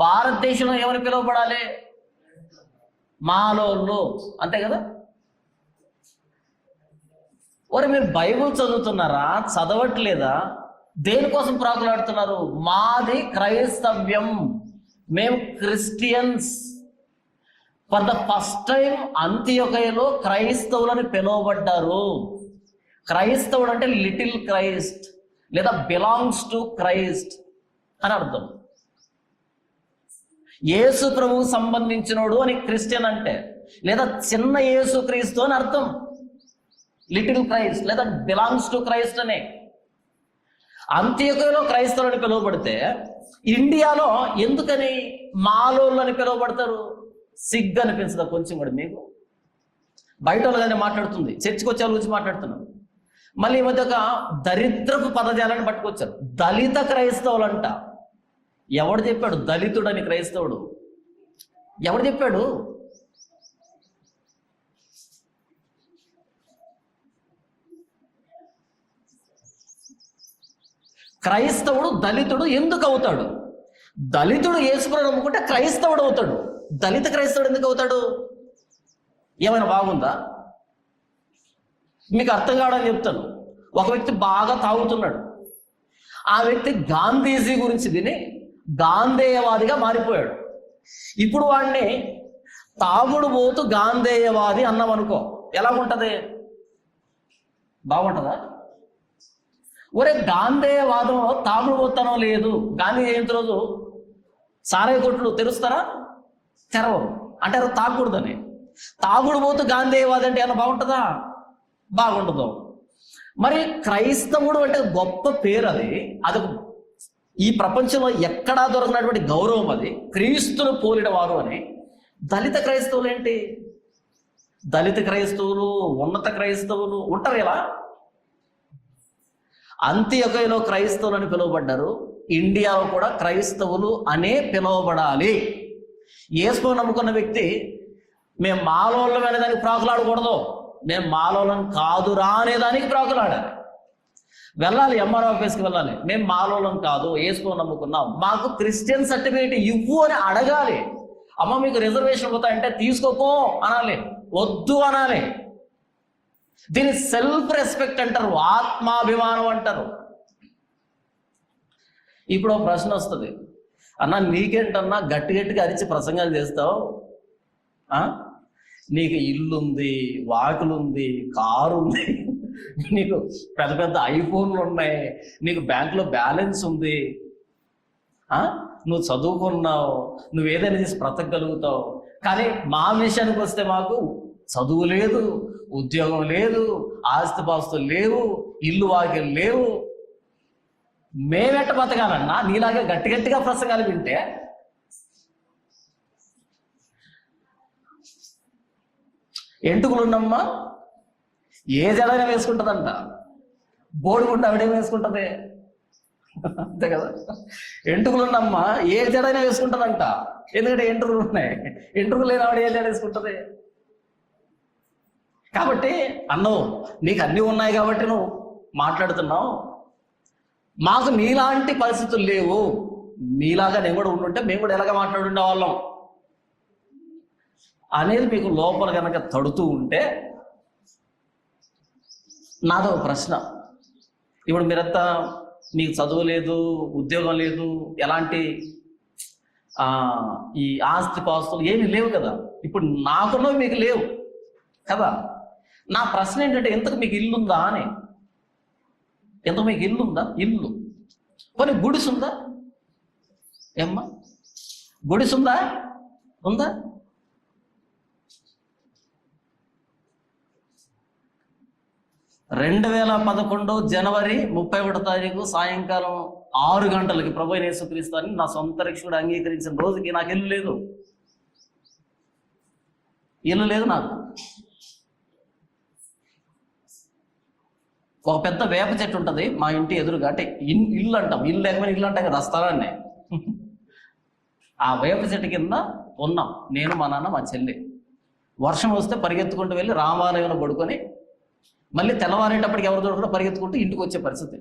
భారతదేశంలో ఏమని పిలువబడాలి? మాలోళ్ళు, అంతే కదా. ఒరే మీరు బైబుల్ చదువుతున్నారా? చదవట్లేదా? దేనికోసం ప్రాకులాడుతున్నారు? మాది క్రైస్తవ్యం, మేము Christians. For the first time అంతియొకయలో క్రైస్తవులని పిలువబడ్డారు. క్రైస్తవుడు అంటే లిటిల్ క్రైస్ట్ లేదా బిలాంగ్స్ టు క్రైస్ట్ అని అర్థం. యేసు ప్రభువు సంబంధించినోడు అని క్రిస్టియన్ అంటే, లేదా చిన్న యేసు క్రీస్తు అని అర్థం. లిటిల్ క్రైస్ట్ లేదా బిలాంగ్స్ టు క్రైస్ట్ అనే. అంత్యొకయలో క్రైస్తవులని పిలువబడితే ఇండియాలో ఎందుకని మాలోళ్ళని పిలువబడతారు? సిగ్గు అనిపించదా కొంచెం కూడా మీకు? బయట వాళ్ళగానే మాట్లాడుతుంది, చర్చికి వచ్చే వాళ్ళ గురించి మాట్లాడుతున్నాం. మళ్ళీ ఈ మధ్య ఒక దరిద్రపు పదజాలని పట్టుకొచ్చారు, దళిత క్రైస్తవులంట. ఎవడు చెప్పాడు దళితుడని క్రైస్తవుడు? ఎవడు చెప్పాడు? క్రైస్తవుడు దళితుడు ఎందుకు అవుతాడు? దళితుడు యేసుప్రభువుని నమ్ముకుంటే క్రైస్తవుడు అవుతాడు. దళిత క్రైస్తవుడు ఎందుకు అవుతాడు? ఏమైనా బాగుందా? మీకు అర్థం కావడానికి చెప్తాను. ఒక వ్యక్తి బాగా తాగుతున్నాడు. ఆ వ్యక్తి గాంధీజీ గురించి విని గాంధేయవాదిగా మారిపోయాడు. ఇప్పుడు వాడిని తాగుడు పోతూ గాంధేయవాది అన్నామనుకో, ఎలాగుంటది? బాగుంటుందా? ఒరే గాంధేయవాదంలో తాగుడు పోతానో లేదు. గాంధీ జయంతి రోజు సారాయి కొట్లు తెరుస్తారా? తెరవరు. అంటే అది తాగకూడదని. తాగుడు పోతూ గాంధేయవాది అంటే ఏమన్నా బాగుంటుందా? బాగుంటుందో. మరి క్రైస్తవుడు అంటే గొప్ప పేరు. అది ఈ ప్రపంచంలో ఎక్కడా దొరకనటువంటి గౌరవం. అది క్రీస్తును పోలిన వారు అని. దళిత క్రైస్తవులు ఏంటి? దళిత క్రైస్తవులు, ఉన్నత క్రైస్తవులు ఉంటారు. ఎలా? అంత్యొకయలో క్రైస్తవులు అని పిలువబడ్డారు. ఇండియాలో కూడా క్రైస్తవులు అనే పిలువబడాలి. యేసును నమ్ముకున్న వ్యక్తి మేము మాలోళ్ళం అనేదానికి ప్రాకులాడకూడదు, మేము మాలోళ్ళం కాదురా అనేదానికి ప్రాకులాడాలి. వెళ్ళాలి, ఎంఆర్ఓ ఆఫీస్కి వెళ్ళాలి. మేము మాలోళ్ళం కాదు, యేసును నమ్ముకున్నాం, మాకు క్రిస్టియన్ సర్టిఫికేట్ ఇవ్వు అని అడగాలి. అమ్మ మీకు రిజర్వేషన్ పోతాయంటే తీసుకోపో అనాలి, వద్దు అనాలి. దీన్ని సెల్ఫ్ రెస్పెక్ట్ అంటారు, ఆత్మాభిమానం అంటారు. ఇప్పుడు ఒక ప్రశ్న వస్తుంది, అన్నా నీకేంటన్నా గట్టి గట్టిగా అరిచి ప్రసంగాలు చేస్తావు? నీకు ఇల్లుంది, వాకిలుంది, కారు ఉంది, నీకు పెద్ద పెద్ద ఐఫోన్లు ఉన్నాయి, నీకు బ్యాంకులో బ్యాలెన్స్ ఉంది, నువ్వు చదువుకున్నావు, నువ్వు ఏదైనా చేసి బ్రతకగలుగుతావు, కానీ మా విషయానికి వస్తే మాకు చదువు లేదు, ఉద్యోగం లేదు, ఆస్తిపాస్తులు లేవు, ఇల్లు వాకిలు లేవు, మేమెట్ట బతకాలన్నా నీలాగే గట్టి గట్టిగా ప్రసంగాలు వింటే ఎంటుకులున్నమ్మా ఏ జడైనా వేసుకుంటుందంట, బోడిగుండ ఆవిడేం వేసుకుంటుంది, అంతే కదా. ఎంటుకులున్నమ్మా ఏ జడైనా వేసుకుంటుందంట, ఎందుకంటే ఎంట్రుకులు ఉన్నాయి, ఎంట్రుకులు లేని ఆవిడ ఏ జడ వేసుకుంటుంది. కాబట్టి అన్నవు నీకు అన్నీ ఉన్నాయి కాబట్టి నువ్వు మాట్లాడుతున్నావు, మాకు నీలాంటి పరిస్థితులు లేవు, నీలాగా నేను కూడా ఉండుంటే మేము కూడా ఎలాగ మాట్లాడుండే వాళ్ళం అనేది మీకు లోపల కనుక తడుతూ ఉంటే, నాదో ప్రశ్న. ఇప్పుడు మీరంతా మీకు చదువు లేదు, ఉద్యోగం లేదు, ఎలాంటి ఈ ఆస్తి పాస్తులు ఏమీ లేవు కదా, ఇప్పుడు నాకున్నవి మీకు లేవు కదా. నా ప్రశ్న ఏంటంటే, ఎంతకు మీకు ఇల్లు ఉందా అని. ఎంతకు మీకు ఇల్లు ఉందా? ఇల్లు పోనీ గుడిసుందా? ఏమ్మా గుడిసుందా? ఉందా? (2011) జనవరి 31 సాయంకాలం 6 గంటలకి ప్రభు అయిన యేసుక్రీస్తు అని నా సొంత రక్షకుడు అంగీకరించిన రోజుకి నాకు ఇల్లు లేదు, ఇల్లు లేదు నాకు. ఒక పెద్ద వేప చెట్టు ఉంటుంది మా ఇంటి ఎదురుగా, అంటే ఇల్లు అంటాం, ఇల్లు లేకపోయినా ఇల్లు అంటాం కదా స్థలాన్ని. ఆ వేప చెట్టు కింద ఉన్నాం నేను, మా నాన్న, మా చెల్లి. వర్షం వస్తే పరిగెత్తుకుంటూ వెళ్ళి రామాలయంలో పడుకొని మళ్ళీ తెల్లవారేటప్పటికి ఎవరు దొరకకుండా పరిగెత్తుకుంటూ ఇంటికి వచ్చే పరిస్థితి.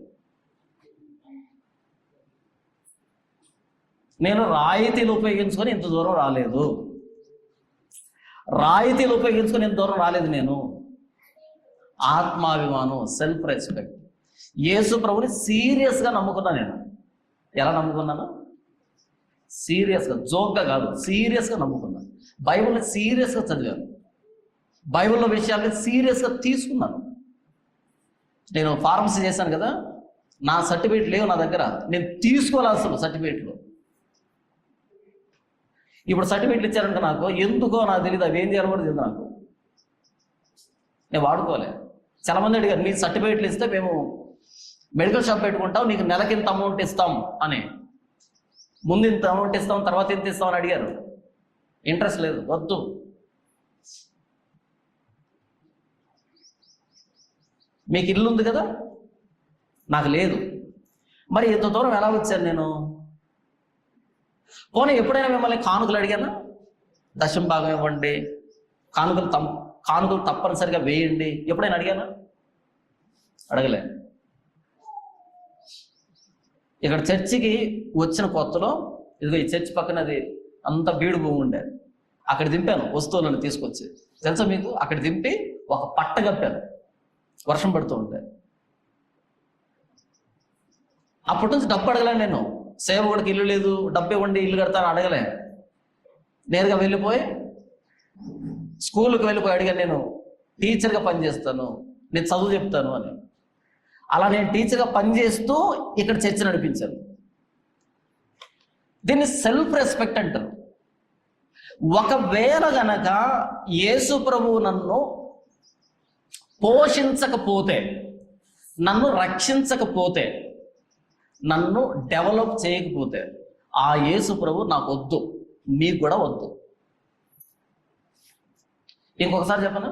నేను రాయితీలు ఉపయోగించుకొని ఇంత దూరం రాలేదు, రాయితీలు ఉపయోగించుకొని ఇంత దూరం రాలేదు. నేను ఆత్మాభిమానం, సెల్ఫ్ రెస్పెక్ట్, యేసు ప్రభుని సీరియస్గా నమ్ముకున్నా. నేను ఎలా నమ్ముకున్నాను? సీరియస్గా, జోక్గా కాదు, సీరియస్గా నమ్ముకున్నాను. బైబిల్ని సీరియస్గా చదివాను, బైబిల్లో విషయాన్ని సీరియస్గా తీసుకున్నాను. నేను ఫార్మసీ చేశాను కదా, నా సర్టిఫికేట్ లేవు నా దగ్గర, నేను తీసుకోవాలి అసలు సర్టిఫికేట్లు. ఇప్పుడు సర్టిఫికేట్లు ఇచ్చారంటే నాకు ఎందుకో నాకు తెలియదు, అవి ఏం చేయాలో కూడా తెలియదు నాకు, నేను వాడుకోలే. చాలామంది అడిగారు, నీ సర్టిఫికేట్లు ఇస్తే మేము మెడికల్ షాప్ పెట్టుకుంటాం, నీకు నెలకి ఇంత అమౌంట్ ఇస్తాం అని. ముందు ఇంత అమౌంట్ ఇస్తాం, తర్వాత ఇంత ఇస్తాం అని అడిగారు. ఇంట్రెస్ట్ లేదు, వద్దు. మీకు ఇల్లు ఉంది కదా, నాకు లేదు. మరి ఇంత దూరం ఎలా వచ్చాను నేను? పోనీ ఎప్పుడైనా మిమ్మల్ని కానుకలు అడిగానా? దశమ భాగం ఇవ్వండి, కానుకలు తప్పనిసరిగా వేయండి, ఎప్పుడైనా అడిగానా? అడగలే. ఇక్కడ చర్చికి వచ్చిన కొత్తలో ఇదిగో ఈ చర్చి పక్కన అది అంత బీడు భూమి ఉండే, అక్కడ దింపాను వస్తువులను తీసుకొచ్చి. తెలుసా మీకు? అక్కడ దింపి ఒక పట్ట కప్పాను, వర్షం పడుతూ ఉంటే. అప్పటి నుంచి డబ్బు అడగలే నేను. సేవకుడికి ఇల్లు లేదు, డబ్బు ఇవ్వండి ఇల్లు కడతాను అడగలే. నేరుగా వెళ్ళిపోయి స్కూల్కి వెళ్ళిపోయి అడిగాను, నేను టీచర్గా పనిచేస్తాను, నేను చదువు చెప్తాను అని. అలా నేను టీచర్గా పనిచేస్తూ ఇక్కడ చర్చ నడిపించాను. దీన్ని సెల్ఫ్ రెస్పెక్ట్ అంటారు. ఒకవేళ గనక యేసు ప్రభువు నన్ను పోషించకపోతే, నన్ను రక్షించకపోతే, నన్ను డెవలప్ చేయకపోతే, ఆ యేసు ప్రభు నాకు వద్దు, మీకు కూడా వద్దు. ఇంకొకసారి చెప్పను,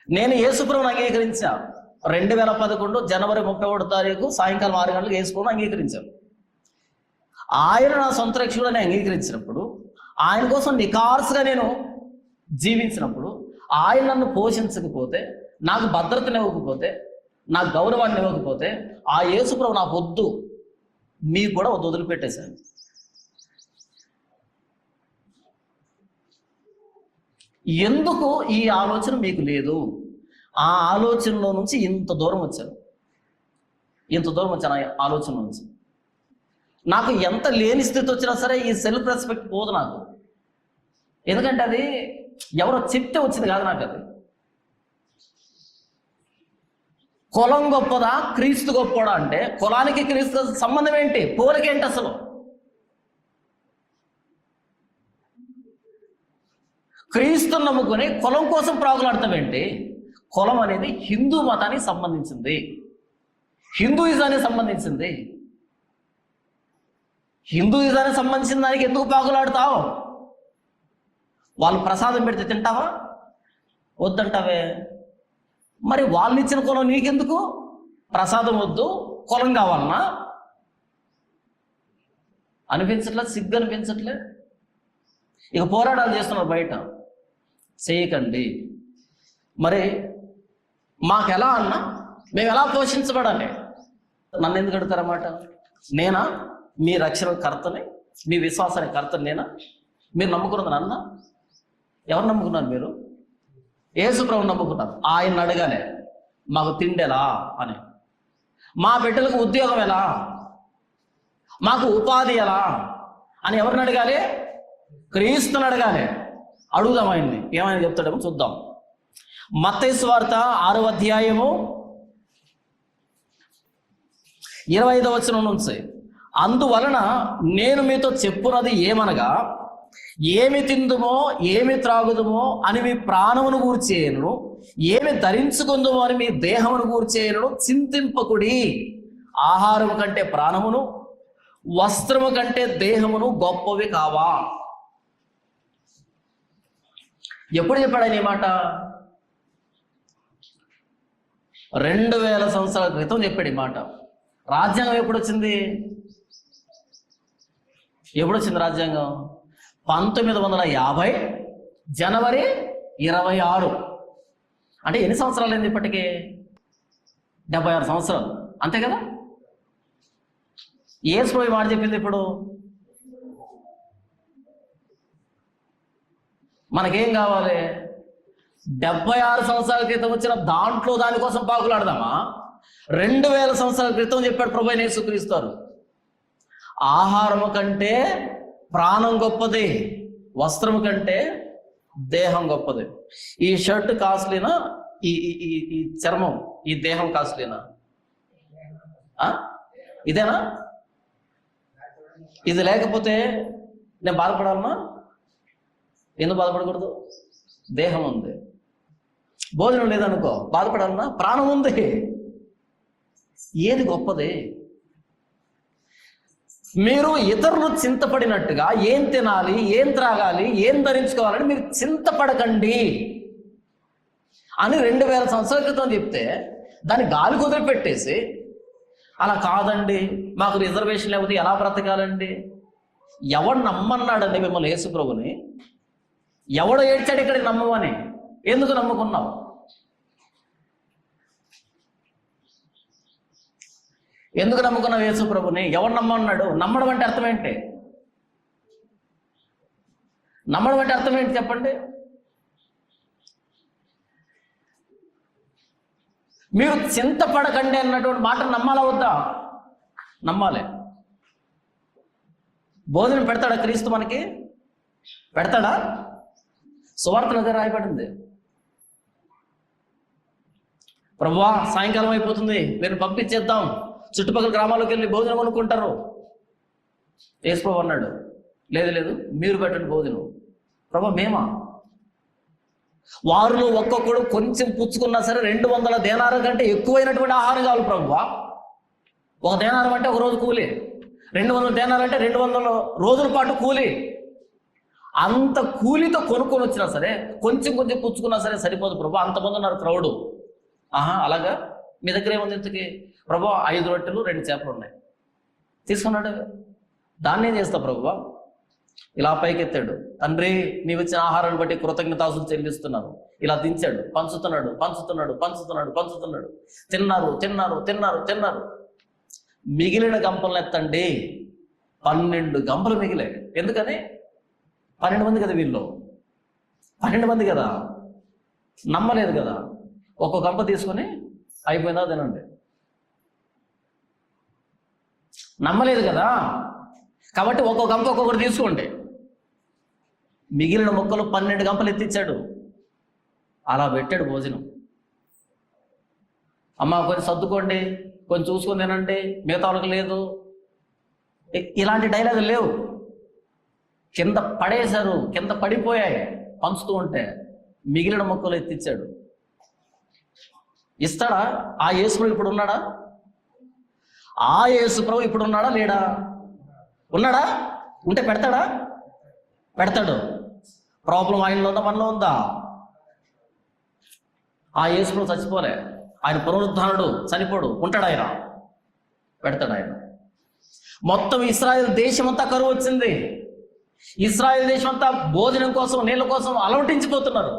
నేను యేసు ప్రభువుని అంగీకరించా. 2011 జనవరి 31 సాయంకాలం 6 గంటలకు యేసు ప్రభువుని అంగీకరించాను. ఆయన నా సొంత రక్షకుడని అంగీకరించినప్పుడు, ఆయన కోసం నికార్సుగా నేను జీవించినప్పుడు, ఆయన నన్ను పోషించకపోతే, నాకు భద్రతను ఇవ్వకపోతే, నాకు గౌరవాన్ని ఇవ్వకపోతే, ఆ యేసు ప్రభు నాకు వద్దు, మీకు కూడా వదిలిపెట్టేశాను. ఎందుకు ఈ ఆలోచన మీకు లేదు? ఆ ఆలోచనలో నుంచి ఇంత దూరం వచ్చాను, ఆ ఆలోచన నుంచి. నాకు ఎంత లేని స్థితి వచ్చినా సరే ఈ సెల్ఫ్ రెస్పెక్ట్ పోదు నాకు. ఎందుకంటే అది ఎవరో చెప్తే వచ్చింది కాదు నాకు. అది కులం గొప్పదా, క్రీస్తు గొప్పదా అంటే, కులానికి క్రీస్తు సంబంధం ఏంటి? పోలికేంటి అసలు? క్రీస్తుని నమ్ముకొని కులం కోసం ప్రాకులాడతామేంటి? కులం అనేది హిందూ మతానికి సంబంధించింది, హిందూయిజానికి సంబంధించింది. హిందూయిజానికి సంబంధించిన దానికి ఎందుకు పాకులాడతావు? వాళ్ళు ప్రసాదం పెడితే తింటావా? వద్దంటావే. మరి వాళ్ళు ఇచ్చిన కులం నీకెందుకు? ప్రసాదం వద్దు, కులం కావాలన్నా అనిపించట్లే? సిగ్గు అనిపించట్లే? ఇక పోరాటాలు చేస్తున్నారు బయట. చేయకండి. మరి మాకెలా అన్నా, మేము ఎలా పోషించబడాలి? నన్ను ఎందుకు అడుగుతారన్నమాట? నేనా మీ రక్షణ కర్తని, మీ విశ్వాసానికి కర్తని నేనా? మీరు నమ్ముకున్నది నన్న? ఎవరు నమ్ముకున్నారు? మీరు యేసు ప్రభువుని నమ్ముకున్నారు. ఆయన అడగాలి మాకు తిండి ఎలా అని, మా బిడ్డలకు ఉద్యోగం ఎలా, మాకు ఉపాధి ఎలా అని ఎవరిని అడగాలి? క్రీస్తుని అడగాలి. అడుగుదాం ఆయన్ని, ఏమైనా చెప్తాడేమో చూద్దాం. మత్తయి సువార్త 6వ అధ్యాయము 25వ వచనం నుంచి, అందువలన నేను మీతో చెప్పున్నది ఏమనగా, ఏమి తిందుమో ఏమి త్రాగుదుమో అని మీ ప్రాణమును గూర్చేయను, ఏమి ధరించుకుందుమో అని మీ దేహమును గూర్చేయను చింతింపకుడి. ఆహారము కంటే ప్రాణమును, వస్త్రము కంటే దేహమును గొప్పవి కావా? ఎప్పుడు చెప్పాడు ఆయన ఈ మాట? 2000 సంవత్సరాల క్రితం చెప్పాడు ఈ మాట. రాజ్యాంగం ఎప్పుడు వచ్చింది? ఎప్పుడు వచ్చింది రాజ్యాంగం? 1950 జనవరి 26. అంటే ఎన్ని సంవత్సరాలు అయింది ఇప్పటికీ? 76 సంవత్సరాలు, అంతే కదా? యేసు ప్రభు మాట చెప్పింది ఇప్పుడు. మనకేం కావాలి? 76 సంవత్సరాల క్రితం వచ్చిన దాంట్లో దానికోసం పాకులాడదామా? 2000 సంవత్సరాల క్రితం చెప్పాడు ప్రభు అయిన యేసుక్రీస్తు. ఆహారము కంటే ప్రాణం గొప్పది, వస్త్రము కంటే దేహం గొప్పది. ఈ షర్ట్ కాస్ట్లీనా, ఈ చర్మం, ఈ దేహం కాస్ట్లీనా? ఇదేనా? ఇది లేకపోతే నేను బాధపడాలన్నా? ఎందుకు బాధపడకూడదు? దేహం ఉంది. భోజనం లేదనుకో, బాధపడాలన్నా? ప్రాణం ఉంది. ఏది గొప్పది? మీరు ఇతరులు చింతపడినట్టుగా ఏం తినాలి, ఏం త్రాగాలి, ఏం ధరించుకోవాలని మీరు చింతపడకండి అని 2000 సంవత్సరాల క్రితం చెప్తే దాన్ని గాలి కుదిరిపెట్టేసి, అలా కాదండి మాకు రిజర్వేషన్ లేకపోతే ఎలా బ్రతకాలండి? ఎవడు నమ్మన్నాడండి మిమ్మల్ని యేసు ప్రభుని? ఎవడో ఏడ్చాడు ఇక్కడ నమ్మమని? ఎందుకు నమ్ముకున్నావు? ఎందుకు నమ్ముకున్నావు యేసు ప్రభుని? ఎవడు నమ్మన్నాడు? నమ్మడం అంటే అర్థం ఏంటి? నమ్మడం అంటే అర్థం ఏంటి చెప్పండి? మీరు చింతపడకండి అన్నటువంటి మాట నమ్మాలా వద్దా? నమ్మాలి. భోజనం పెడతాడా క్రీస్తు మనకి? పెడతాడా? సువార్తలో అదే రాయబడింది. ప్రభువా సాయంకాలం అయిపోతుంది, మీరు పంపించేద్దాం, చుట్టుపక్కల గ్రామాల్లోకి వెళ్ళి భోజనం కొనుక్కుంటారు. యేసు ప్రభు అన్నాడు, లేదు లేదు మీరు పెట్టండి భోజనం. ప్రభు మేమా? వారిలో ఒక్కొక్కడు కొంచెం పుచ్చుకున్నా సరే 200 దేనారం కంటే ఎక్కువైనటువంటి ఆహారం కావాలి ప్రభువా. 1 దేనారం అంటే 1 రోజు కూలి, 200 దేనారం అంటే 200 రోజుల పాటు కూలి. అంత కూలితో కొనుక్కొని వచ్చినా సరే కొంచెం కొంచెం పుచ్చుకున్నా సరే సరిపోదు ప్రభు, అంతమంది ఉన్నారు క్రౌడు. అలాగా మీ దగ్గర ఏముంది ఇంతకి? ప్రభు 5 రొట్టెలు 2 చేపలు ఉన్నాయి, తీసుకున్నాడు. దాన్ని ఏం చేస్తా ప్రభువా? ఇలా పైకెత్తాడు, తండ్రి నీవు ఇచ్చిన ఆహారాన్ని బట్టి కృతజ్ఞతాస్తుతులు చెల్లిస్తున్నాను. ఇలా దించాడు, పంచుతున్నాడు పంచుతున్నాడు పంచుతున్నాడు పంచుతున్నాడు. తిన్నారు తిన్నారు తిన్నారు తిన్నారు. మిగిలిన గంపలను ఎత్తండి. 12 గంపలు మిగిలే. ఎందుకని? 12 మంది కదా వీళ్ళు, 12 మంది కదా, నమ్మలేదు కదా. ఒక్కొక్క గంప తీసుకొని అయిపోయిందా తినండి. నమ్మలేదు కదా, కాబట్టి ఒక్కొక్క గంప ఒక్కొక్కటి తీసుకోండి. మిగిలిన మొక్కలు 12 గంపలు ఎత్తిచ్చాడు. అలా పెట్టాడు భోజనం. అమ్మ కొంచెం సర్దుకోండి, కొంచెం చూసుకొని తినండి, మిగతా వాళ్ళకి లేదు. ఇలాంటి డైలాగులు లేవు. కింద పడేశారు, కింద పడిపోయాయి. పంచుతూ ఉంటే మిగిలిన మొక్కలు ఎత్తిచ్చాడు. ఇస్తాడా? ఆ యేసుప్రభు ఇప్పుడు ఉన్నాడా? ఆ యేసుప్రభు ఇప్పుడు ఉన్నాడా లేడా? ఉన్నాడా? ఉంటే పెడతాడా? పెడతాడు. ప్రాబ్లం ఆయనలో ఉందా మనలో ఉందా? ఆ యేసుప్రభు చచ్చిపోలే, ఆయన పునరుద్ధానుడు, చనిపోడు, ఉంటాడు ఆయన, పెడతాడు ఆయన. మొత్తం ఇశ్రాయేల్ దేశం అంతా కరువు వచ్చింది. ఇశ్రాయేల్ దేశం అంతా భోజనం కోసం నీళ్ళ కోసం అలవటించిపోతున్నారు.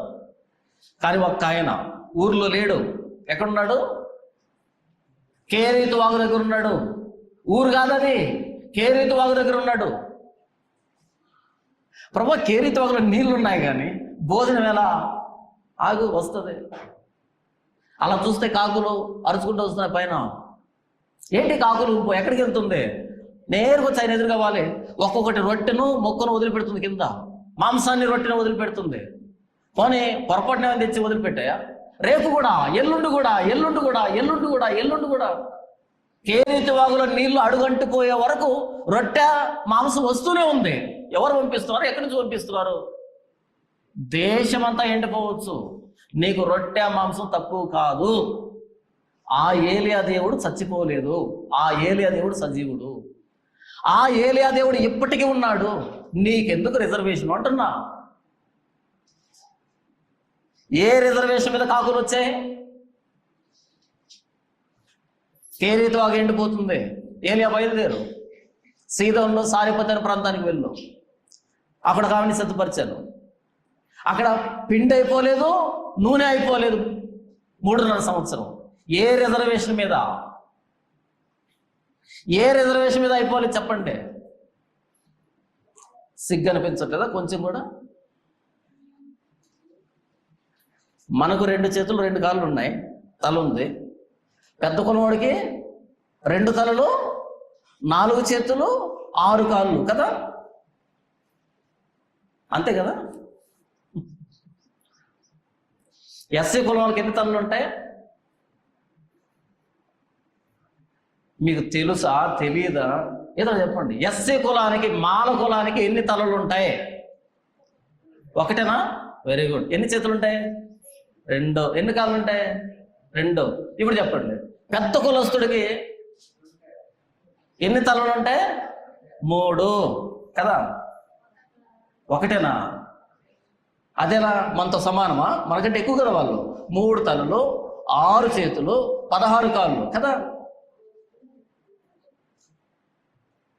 కానీ ఒక్క ఆయన ఊర్లో లేడు. ఎక్కడున్నాడు? కేరీతు వాగు దగ్గర ఉన్నాడు. ఊరు కాదది, కేరీతు వాగు దగ్గర ఉన్నాడు. ప్రభు, కేరీతు వాగులో నీళ్లు ఉన్నాయి కానీ భోజనం ఎలా? ఆగు, వస్తుంది. అలా చూస్తే కాకులు అరుచుకుంటూ వస్తున్నాయి పైన. ఏంటి కాకులు ఎక్కడికి వెళ్తుంది? నేరుగా వచ్చి ఆయన ఎదురు కావాలి. ఒక్కొక్కటి రొట్టెను మొక్కను వదిలిపెడుతుంది, కింద మాంసాన్ని రొట్టెను వదిలిపెడుతుంది. పోనీ పొరపాటున తెచ్చి వదిలిపెట్టాయా? రేపు కూడా, ఎల్లుండి కూడా, ఎల్లుండి కూడా, ఎల్లుండి కూడా, ఎల్లుండి కూడా కేరీతి వాగులో నీళ్లు అడుగంటిపోయే వరకు రొట్టె మాంసం వస్తూనే ఉంది. ఎవరు పంపిస్తున్నారు? ఎక్కడి నుంచి పంపిస్తున్నారు? దేశమంతా ఎండిపోవచ్చు, నీకు రొట్టె మాంసం తక్కువ కాదు. ఆ ఏలియా దేవుడు చచ్చిపోలేదు. ఆ ఏలియా దేవుడు సజీవుడు. ఆ ఏలియా దేవుడు ఇప్పటికీ ఉన్నాడు. నీకెందుకు రిజర్వేషన్ అంటున్నా? ఏ రిజర్వేషన్ మీద కాకులు వచ్చాయి? కేరీతు వాగు ఎండిపోతుంది. ఏలియా బయలుదేరు, సీదోన్లో సారిపోతే ప్రాంతానికి వెళ్ళు. అక్కడ కావిని సిద్ధపరిచాను. అక్కడ పిండి అయిపోలేదు, నూనె అయిపోలేదు. 3.5 సంవత్సరం. ఏ రిజర్వేషన్ మీద? ఏ రిజర్వేషన్ మీద అయిపోలేదు చెప్పండి? సిగ్గు అనిపించట్లేదా కొంచెం కూడా? మనకు 2 చేతులు 2 కాళ్ళు ఉన్నాయి, తల ఉంది. పెద్ద కొనవాడికి 2 తలలు 4 చేతులు 6 కాళ్ళు కదా, అంతే కదా? ఎస్సీ కులం వాళ్ళకి ఎన్ని తలలు ఉంటాయి మీకు తెలుసా? తెలియదా? ఏదో చెప్పండి. ఎస్సీ కులానికి, మాల కులానికి ఎన్ని తలలు ఉంటాయి? ఒకటేనా? Very good. ఎన్ని చేతులు ఉంటాయి? 2. ఎన్ని కాళ్ళు ఉంటాయి? 2. ఇప్పుడు చెప్పండి, పెద్ద కులస్తుడికి ఎన్ని తలలు ఉంటాయి? 3 కదా? ఒకటేనా? అదేలా? మనతో సమానమా? మనకంటే ఎక్కువ కదా వాళ్ళు. 3 తలలు 6 చేతులు 16 కాళ్ళు కదా?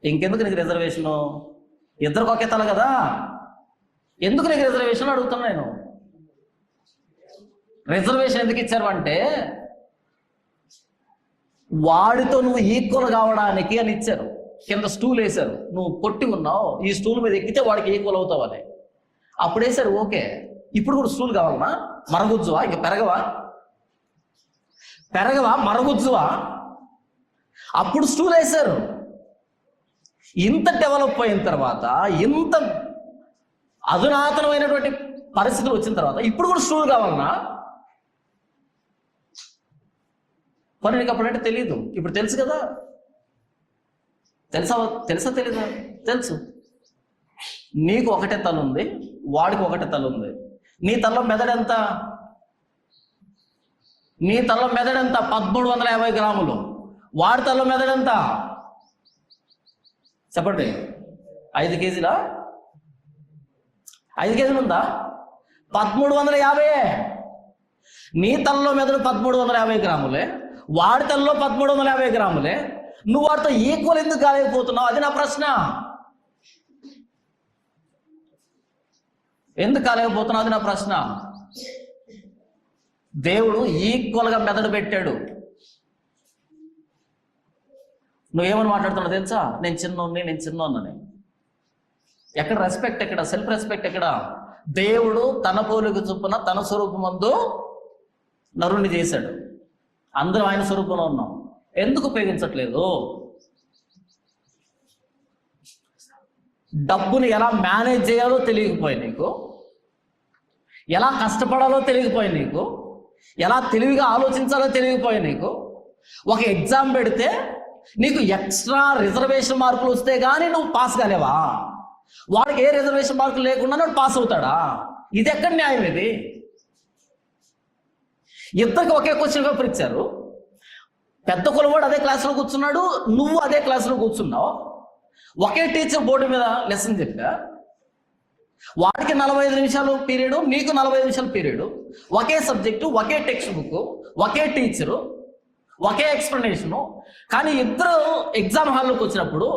ఇంకెందుకు నీకు రిజర్వేషను? ఇద్దరికి ఒకే తల కదా, ఎందుకు నీకు రిజర్వేషన్ అడుగుతున్నా నేను. రిజర్వేషన్ ఎందుకు ఇచ్చారు అంటే వాడితో నువ్వు ఈక్వల్ కావడానికి అని ఇచ్చారు. కింద స్టూల్ వేశారు, నువ్వు పొట్టి ఉన్నావు, ఈ స్టూల్ మీద ఎక్కితే వాడికి ఈక్వల్ అవుతావు అని. అప్పుడు వేశారు, ఓకే. ఇప్పుడు కూడా స్టూల్ కావాలన్నా? మరగుజ్జువా? ఇంక పెరగవా? మరగుజ్జువా? అప్పుడు స్టూల్ వేశారు. ఇంత డెవలప్ అయిన తర్వాత, ఇంత అధునాతనమైనటువంటి పరిస్థితులు వచ్చిన తర్వాత ఇప్పుడు కూడా స్టూల్ కావాలన్నా? మరి నీకు అప్పుడంటే తెలియదు, ఇప్పుడు తెలుసు కదా. తెలుసా తెలీదా? తెలుసు. నీకు ఒకటే తల ఉంది, వాడికి ఒకటే తల ఉంది. నీ తలలో మెదడెంత? నీ తలలో మెదడెంత? 1350 గ్రాములు. వాడి తలలో మెదడెంత చెప్పండి? 5 కేజీలా? 5 కేజీలు ఉందా? 1350. నీ తలలో మెదడు 1350 గ్రాములే, వాడి తలలో 1350 గ్రాములే. నువ్వు వాడితో ఈక్వల్ ఎందుకు కాలేకపోతున్నావు? అది నా ప్రశ్న. ఎందుకు కాలేకపోతున్నావు? అది నా ప్రశ్న. దేవుడు ఈక్వల్గా మెదడు పెట్టాడు. నువ్వేమని మాట్లాడుతున్నావు తెలుసా? నేను చిన్నోన్నని. ఎక్కడ రెస్పెక్ట్? ఎక్కడ సెల్ఫ్ రెస్పెక్ట్? ఎక్కడ? దేవుడు తన పోలిక చొప్పున తన స్వరూపమందు నరుణ్ణి చేశాడు. అందరం ఆయన స్వరూపంలో ఉన్నాం. ఎందుకు ఉపయోగించట్లేదు? డబ్బుని ఎలా మేనేజ్ చేయాలో తెలియకపోయి నీకు, ఎలా కష్టపడాలో తెలియకపోయి నీకు, ఎలా తెలివిగా ఆలోచించాలో తెలియకపోయి నీకు. ఒక ఎగ్జామ్ పెడితే నీకు ఎక్స్ట్రా రిజర్వేషన్ మార్కులు వస్తే కానీ నువ్వు పాస్ కాలేవా? వాడికి ఏ రిజర్వేషన్ మార్కులు లేకుండా వాడు పాస్ అవుతాడా? ఇది ఎక్కడ న్యాయం? ఇది ఇద్దరికి ఒకే క్వశ్చన్ పేపర్ ఇచ్చారు. పెద్ద కులవాడు అదే క్లాసులో కూర్చున్నాడు, నువ్వు అదే క్లాసులో కూర్చున్నావు. ఒకే టీచర్ బోర్డు మీద లెసన్ చెప్పా. వాడికి 45 నిమిషాలు పీరియడ్, నీకు 45 నిమిషాలు పీరియడ్. ఒకే సబ్జెక్టు, ఒకే టెక్స్ట్ బుక్, ఒకే టీచరు, ఒకే ఎక్స్ప్లెనేషను. కానీ ఇద్దరు ఎగ్జామ్ హాల్లోకి వచ్చినప్పుడు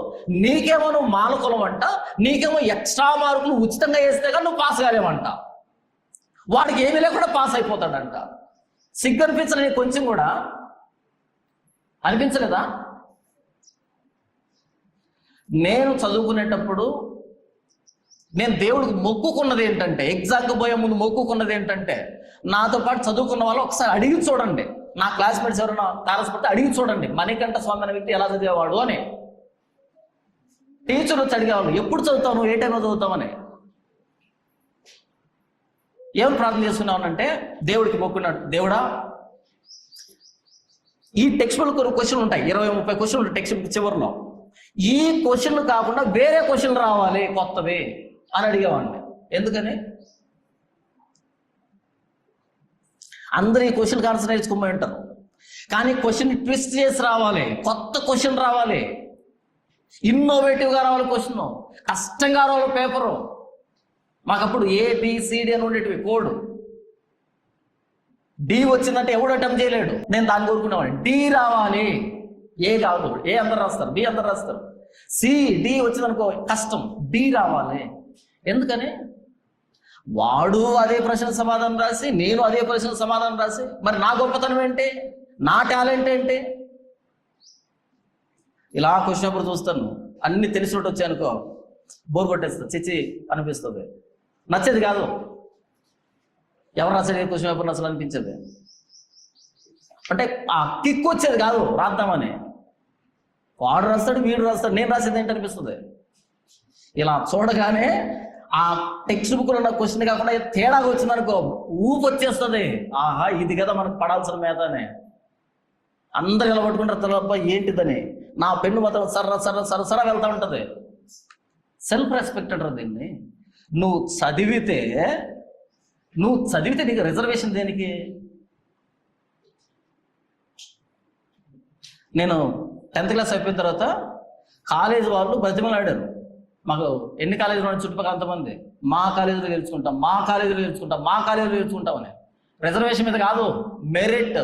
నీకేమో నువ్వు మాలకులం అంట, నీకేమో ఎక్స్ట్రా మార్కులు ఉచితంగా వేస్తే కానీ నువ్వు పాస్ కాలేమంట. వాడికి ఏమీ లేకుండా పాస్ అయిపోతాడంట. సిగ్గు అనిపించలే కొంచెం కూడా? అనిపించలేదా? నేను చదువుకునేటప్పుడు నేను దేవుడికి మొక్కుకున్నది ఏంటంటే, ఎగ్జామ్కి పోయే ముందు మొక్కుకున్నది ఏంటంటే, నాతో పాటు చదువుకున్న వాళ్ళు ఒకసారి అడిగి చూడండి, నా క్లాస్మేట్స్ ఎవరైనా తారసపడితే అడిగి చూడండి, మణికంఠ స్వామి అనే వ్యక్తి ఎలా చదివేవాడు అని. టీచర్ వచ్చి అడిగేవాళ్ళు, ఎప్పుడు చదువుతావు, ఏ టైంలో చదువుతావని. ఏం ప్రార్థన చేసుకున్నామనంటే, దేవుడికి మొక్కున్నాడు, దేవుడా ఈ టెక్స్ట్ బుక్ క్వశ్చన్లు ఉంటాయి, 20-30 క్వశ్చన్లు ఉంటాయి టెక్స్ట్ బుక్ చివరిలో. ఈ క్వశ్చన్లు కాకుండా వేరే క్వశ్చన్లు రావాలి కొత్తవి అని అడిగేవాడిని. ఎందుకని? అందరూ ఈ క్వశ్చన్కి ఆన్సర్ నేర్చుకోమని ఉంటారు, కానీ క్వశ్చన్ ట్విస్ట్ చేసి రావాలి, కొత్త క్వశ్చన్ రావాలి, ఇన్నోవేటివ్గా రావాలి క్వశ్చన్, కష్టంగా రావాలి పేపరు. మాకప్పుడు ABCD అని ఉండేటివి కోడ్. డి వచ్చిందంటే ఎవడు అటెంప్ట్ చేయలేడు, నేను దాన్ని కోరుకునేవాడిని. డి రావాలి, ఏ కాదు. ఏ అందరు రాస్తారు, బి అందరు రాస్తారు. CD వచ్చిందనుకో కష్టం, డి రావాలి. ఎందుకని? వాడు అదే ప్రశ్న సమాధానం రాసి, నేను అదే ప్రశ్న సమాధానం రాసి, మరి నా గొప్పతనం ఏంటి, నా టాలెంట్ ఏంటి? ఇలా క్వశ్చన్ పేపర్ చూస్తాను, అన్ని తెలిసినట్టు వచ్చాయనుకో బోర్ కొట్టేస్తుంది, చిచ్చి అనిపిస్తుంది, నచ్చేది కాదు. ఎవరు రాసేది క్వశ్చన్ పేపర్ అసలు అనిపించేది, అంటే ఆ కిక్ వచ్చేది కాదు రాద్దామని. వాడు రాస్తాడు, వీడు రాస్తాడు, నేను రాసేది ఏంటి అనిపిస్తుంది. ఇలా చూడగానే ఆ టెక్స్ట్ బుక్లో ఉన్న క్వశ్చన్ కాకుండా తేడాగా వచ్చిందనుకో ఊపు వచ్చేస్తుంది. ఆహా, ఇది కదా మనకు పడాల్సిన మేతనే. అందరు ఇలా పట్టుకుంటారు తలప ఏంటిదని. నా పెన్ను మాత్రం సర్ర సర్ర సర్ర సర వెళ్తూ ఉంటుంది. సెల్ఫ్ రెస్పెక్ట్ అంటారు దీన్ని. నువ్వు చదివితే నీకు రిజర్వేషన్ దేనికి? నేను 10th క్లాస్ అయిపోయిన తర్వాత కాలేజ్ వాళ్ళు బ్రతిమలాడారు. మాకు ఎన్ని కాలేజీలు ఉన్నాయి చుట్టుపక్కల అంతమంది, మా కాలేజీలో గెలుచుకుంటాం, మా కాలేజీలో గెలుచుకుంటాం, మా కాలేజీలో గెలుచుకుంటామని. రిజర్వేషన్ మీద కాదు, మెరిట్.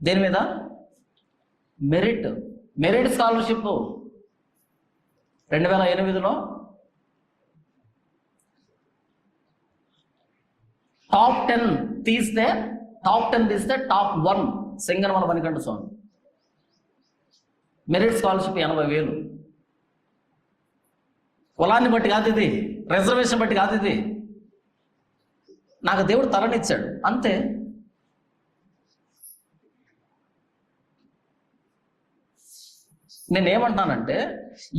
దేని మీద? మెరిట్. మెరిట్ స్కాలర్షిప్ 2008లో టాప్ 10 తీస్తే top 1 Singanamala Manikanta Swamy. Merit scholarship 80,000. కులాన్ని బట్టి కాదు ఇది, రిజర్వేషన్ బట్టి కాదు ఇది. నాకు దేవుడు తలనిచ్చాడు అంతే. నేనేమంటున్నానంటే,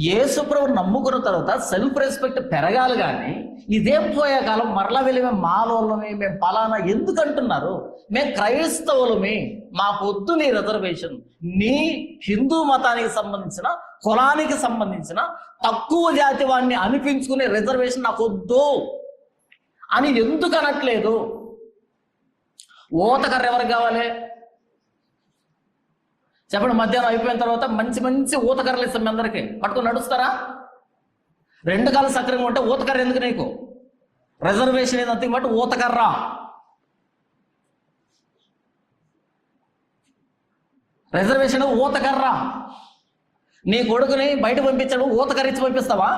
యేసుప్రభు నమ్ముకున్న తర్వాత సెల్ఫ్ రెస్పెక్ట్ పెరగాలి, కానీ ఇదేం పోయే కాలం మరలా వెళ్ళి మేము మాలోళ్ళమే, మేము పలానా ఎందుకు అంటున్నారు? మేము క్రైస్తవులమే, మాకొద్దు నీ రిజర్వేషన్. నీ హిందూ మతానికి సంబంధించిన, కులానికి సంబంధించిన తక్కువ జాతి వాడిని అనిపించుకునే రిజర్వేషన్ నాకు వద్దు అని ఎందుకు అనట్లేదు? ఓతకర్ర ఎవరికి కావాలి చెప్పండి? మధ్యాహ్నం అయిపోయిన తర్వాత మంచి మంచి ఊతకర్రలు ఇస్తాం మీ అందరికీ, పట్టుకుని నడుస్తారా? 2 కాళ్ళు సక్రంగా ఉంటే ఊతకర్ర ఎందుకు నీకు? రిజర్వేషన్ ఏదంతా బట్టి ఊతకర్ర. రిజర్వేషన్ ఊతకర్ర. నీ కొడుకుని బయట పంపించాడు, ఊతకర్ర ఇచ్చి పంపిస్తావా?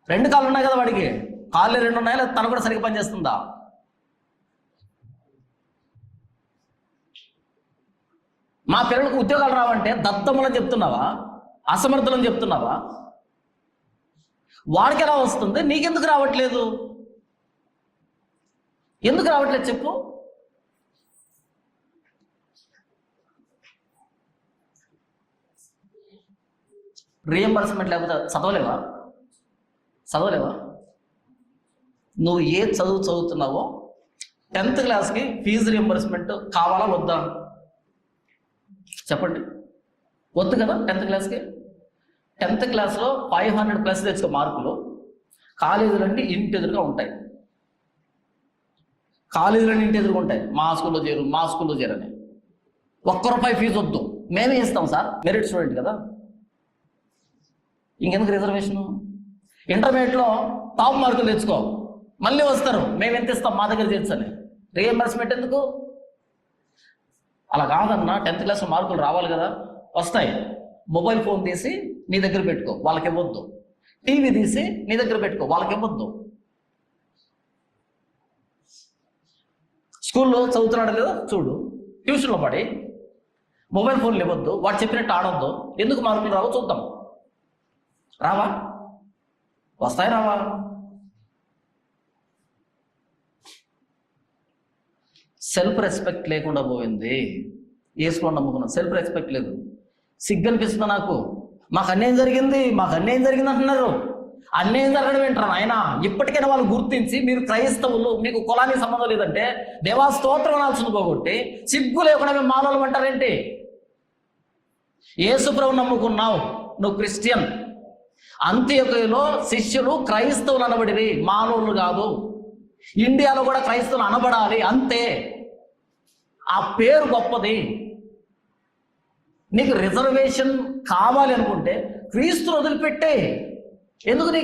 2 కాళ్ళు ఉన్నాయి కదా వాడికి, కాళ్ళు 2 ఉన్నాయా లేదా తను కూడా సరిగ్గా పనిచేస్తుందా? మా పిల్లలకు ఉద్యోగాలు రావంటే దత్తములని చెప్తున్నావా, అసమర్థులని చెప్తున్నావా? వాడికి ఎలా వస్తుంది, నీకెందుకు రావట్లేదు? ఎందుకు రావట్లేదు చెప్పు? రీఎంబర్స్మెంట్ లేకపోతే చదవలేవా? నువ్వు ఏ చదువుతున్నావో 10th క్లాస్కి ఫీజు రీఎంబర్స్మెంట్ కావాలా వద్దా చెప్పండి? వద్దు కదా 10th క్లాస్కి. 10th క్లాస్లో 500+ తెచ్చుకో మార్కులు, కాలేజీలన్నీ ఇంటి ఎదురుగా ఉంటాయి. కాలేజీలన్నీ ఇంటి ఎదురుగా ఉంటాయి. మా స్కూల్లో చేరని. ₹1 ఫీజు వద్దు, మేమే ఇస్తాం సార్, మెరిట్ స్టూడెంట్ కదా, ఇంకెందుకు రిజర్వేషను? ఇంటర్మీడియట్లో టాప్ మార్కులు తెచ్చుకో, మళ్ళీ వస్తారు, మేము ఎంత ఇస్తాం, మా దగ్గర చేర్చని. రీఎంబర్స్మెంట్ ఎందుకు? అలా కాదన్నా, 10th క్లాస్లో మార్కులు రావాలి కదా, వస్తాయి. మొబైల్ ఫోన్ తీసి నీ దగ్గర పెట్టుకో, వాళ్ళకి ఇవ్వద్దు. టీవీ తీసి నీ దగ్గర పెట్టుకో, వాళ్ళకి ఇవ్వద్దు. స్కూల్లో చదువుతున్నాడు లేదా చూడు, ట్యూషన్లో పడి మొబైల్ ఫోన్లు ఇవ్వద్దు, వాడు చెప్పినట్టు ఆడొద్దు. ఎందుకు మార్కులు రావో చూద్దాం. రావా? వస్తాయి రావా? సెల్ఫ్ రెస్పెక్ట్ లేకుండా పోయింది. యేసుని నమ్ముకున్నాం, సెల్ఫ్ రెస్పెక్ట్ లేదు. సిగ్గు అనిపిస్తుంది నాకు. మాకు అన్యాయం జరిగింది అంటున్నారు. అన్యాయం జరగడం ఏంటారా ఆయన? ఇప్పటికైనా వాళ్ళు గుర్తించి, మీరు క్రైస్తవులు, మీకు కులానికి సంబంధం లేదంటే దేవా స్తోత్రం అనాల్సింది పోగొట్టి సిగ్గు లేకుండా మేము మానవులు అంటారేంటి? యేసు ప్రభువు నమ్ముకున్నావు, నువ్వు క్రిస్టియన్. అంత్యోకయలో శిష్యులు క్రైస్తవులు అనబడిరి, మానవులు కాదు. ఇండియాలో కూడా క్రైస్తవులు అనబడాలి, అంతే. ఆ పేరు గొప్పది. నీకు రిజర్వేషన్ కావాలి అనుకుంటే క్రీస్తును వదిలిపెట్టే. ఎందుకు నీ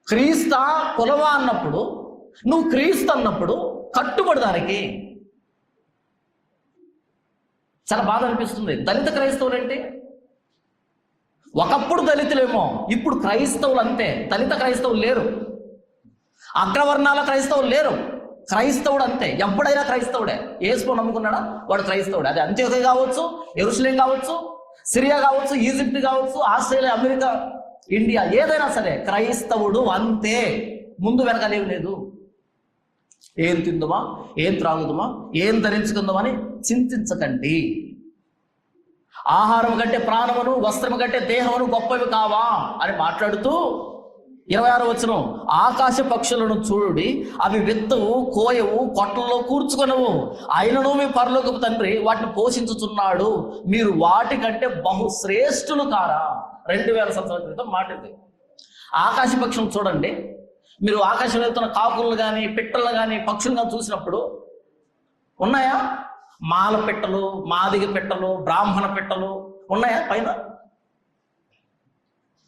క్రీస్తా కులవా అన్నప్పుడు, నువ్వు క్రీస్తు అన్నప్పుడు కట్టుబడి దానికి. చాలా బాధ అనిపిస్తుంది. దళిత క్రైస్తవులు అంటే ఒకప్పుడు దళితులేమో, ఇప్పుడు క్రైస్తవులు అంతే. దళిత క్రైస్తవులు లేరు, అగ్రవర్ణాల క్రైస్తవులు లేరు. క్రైస్తవుడు అంతే, ఎప్పుడైనా క్రైస్తవుడే. యేసుని నమ్ముకున్నాడా వాడు క్రైస్తవుడే. అది అంత్యోదయ కావచ్చు, యెరూషలేం కావచ్చు, సిరియా కావచ్చు, ఈజిప్ట్ కావచ్చు, ఆస్ట్రేలియా, అమెరికా, ఇండియా, ఏదైనా సరే క్రైస్తవుడు అంతే. ముందు వెనకలేవి లేదు. ఏం తిందుమా, ఏం త్రాగుదుమా, ఏం ధరించుకుందామా అని చింతించకండి. ఆహారం కంటే ప్రాణమును, వస్త్రము కంటే దేహమును గొప్పవి కావా అని మాట్లాడుతూ 26వ వచనం, ఆకాశ పక్షులను చూడుడి, అవి విత్తవు, కోయవు, కొట్లలో కూర్చుకొనవు, అయినను మీ పరలోకపు తండ్రి వాటిని పోషించుచున్నాడు, మీరు వాటికంటే బహుశ్రేష్ఠులు కారా? 2000 సంవత్సరాల క్రితం మాట ఇది. ఆకాశ పక్షులను చూడండి. మీరు ఆకాశంలో వెళ్తున్న కాకులను కానీ, పిట్టలను కానీ, పక్షులను కానీ చూసినప్పుడు ఉన్నాయా? మాల పిట్టలు, మాదిగ పిట్టలు, బ్రాహ్మణ పిట్టలు ఉన్నాయా పైన?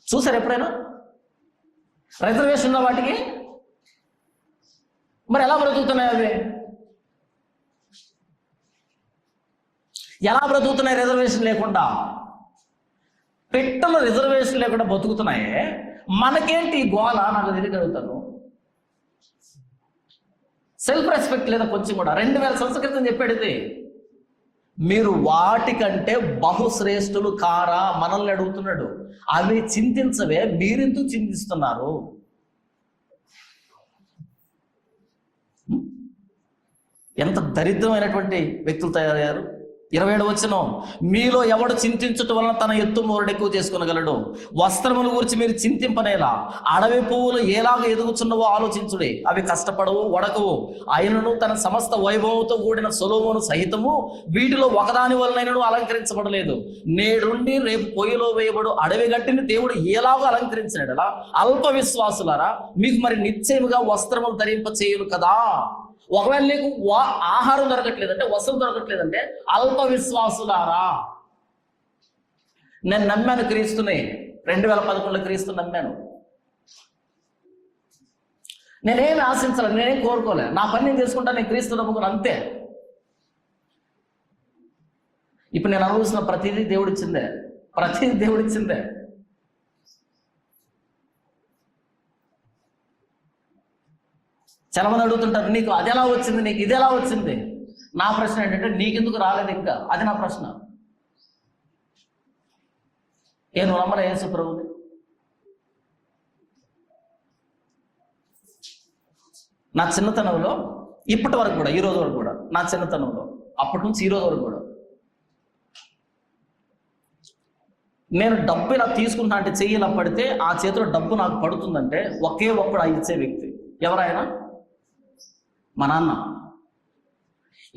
చూసారు ఎప్పుడైనా? రిజర్వేషన్ ఉందా వాటికి? మరి ఎలా బ్రతుకుతున్నాయి అవి? ఎలా బ్రతుకుతున్నాయి రిజర్వేషన్ లేకుండా? పిట్టలు రిజర్వేషన్ లేకుండా బతుకుతున్నాయే, మనకేంటి గోల? నాకు తెలియగలుగుతాను. సెల్ఫ్ రెస్పెక్ట్ లేదా కొంచెం కూడా? 2000 సంవత్సరాల క్రితం చెప్పాడు ఇది. మీరు వాటికంటే బహుశ్రేష్ఠులు కారా మనల్ని అడుగుతున్నాడు. అవి చింతించవే, మీరెందుకు చింతిస్తున్నారు? ఎంత దరిద్రమైనటువంటి వ్యక్తులు తయారయ్యారు. 27వ వచనం, మీలో ఎవడు చింతించుట వలన తన ఎత్తు మూరడు ఎక్కువ చేసుకునగలడు. వస్త్రముల గురించి మీరు చింతింపనేలా, అడవి పువ్వులు ఎలాగ ఎదుగుచున్నవో ఆలోచించుడే. అవి కష్టపడవు, వడకవు, ఆయనను తన సమస్త వైభవంతో కూడిన సొలొమోను సహితము వీటిలో ఒకదాని వలనైనను అలంకరించబడలేదు. నేడుండి రేపు పొయ్యిలో వేయబడు అడవి గట్టిని దేవుడు ఎలాగో అలంకరించినాడలా అల్ప విశ్వాసులారా, మీకు మరి నిశ్చయముగా వస్త్రములు ధరింప చేయను కదా. ఒకవేళ నీకు ఆహారం దొరకట్లేదంటే, వసతులు దొరకట్లేదంటే, అల్ప విశ్వాసులారా. నేను నమ్మాను క్రీస్తుని, 2011లో క్రీస్తు నమ్మాను. నేనేమి ఆశించాలి, నేనేం కోరుకోలే, నా పని నేను చేసుకుంటా, నేను క్రీస్తు నమ్ముకున్నాను అంతే. ఇప్పుడు నేను అనుభవిస్తున్న ప్రతిదీ దేవుడిచ్చిందే. చాలా మంది అడుగుతుంటారు, నీకు అది ఎలా వచ్చింది, నీకు ఇది ఎలా వచ్చింది? నా ప్రశ్న ఏంటంటే, నీకెందుకు రాలేదు ఇంకా? అది నా ప్రశ్న. నేను నమ్మన యేసు ప్రభుని. నా చిన్నతనంలో, ఇప్పటి వరకు కూడా, ఈ రోజు వరకు కూడా, నా చిన్నతనంలో, అప్పటి నుంచి ఈ రోజు వరకు కూడా, నేను డబ్బు ఇలా తీసుకుంటా అంటే, చెయ్యి ఇలా పడితే ఆ చేతిలో డబ్బు నాకు పడుతుందంటే ఒకే ఒక్కడు ఆ ఇచ్చే వ్యక్తి ఎవరైనా మా నాన్న.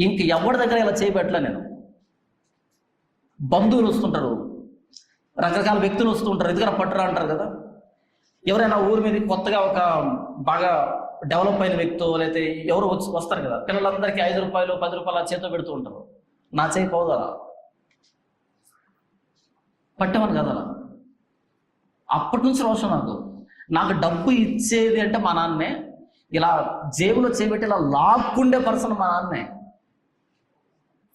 ఇంక ఎవరి దగ్గర ఇలా చేయబెట్టలే నేను. బంధువులు వస్తుంటారు, రకరకాల వ్యక్తులు వస్తూ ఉంటారు, ఎదుగురా పట్టురా అంటారు కదా. ఎవరైనా ఊరి మీద కొత్తగా ఒక బాగా డెవలప్ అయిన వ్యక్తి లేకపోతే ఎవరు వస్తారు కదా, పిల్లలందరికీ 5 రూపాయలు 10 రూపాయలు చేతితో పెడుతూ ఉంటారు. నా చేయి పోదరా, పట్టేవాను కదా. అప్పటి నుంచి రోషం నాకు డబ్బు ఇచ్చేది అంటే మా నాన్నే. ఇలా జేబులో చేపెట్టి ఇలా లాక్కుండే పర్సన్ మా నాన్నే.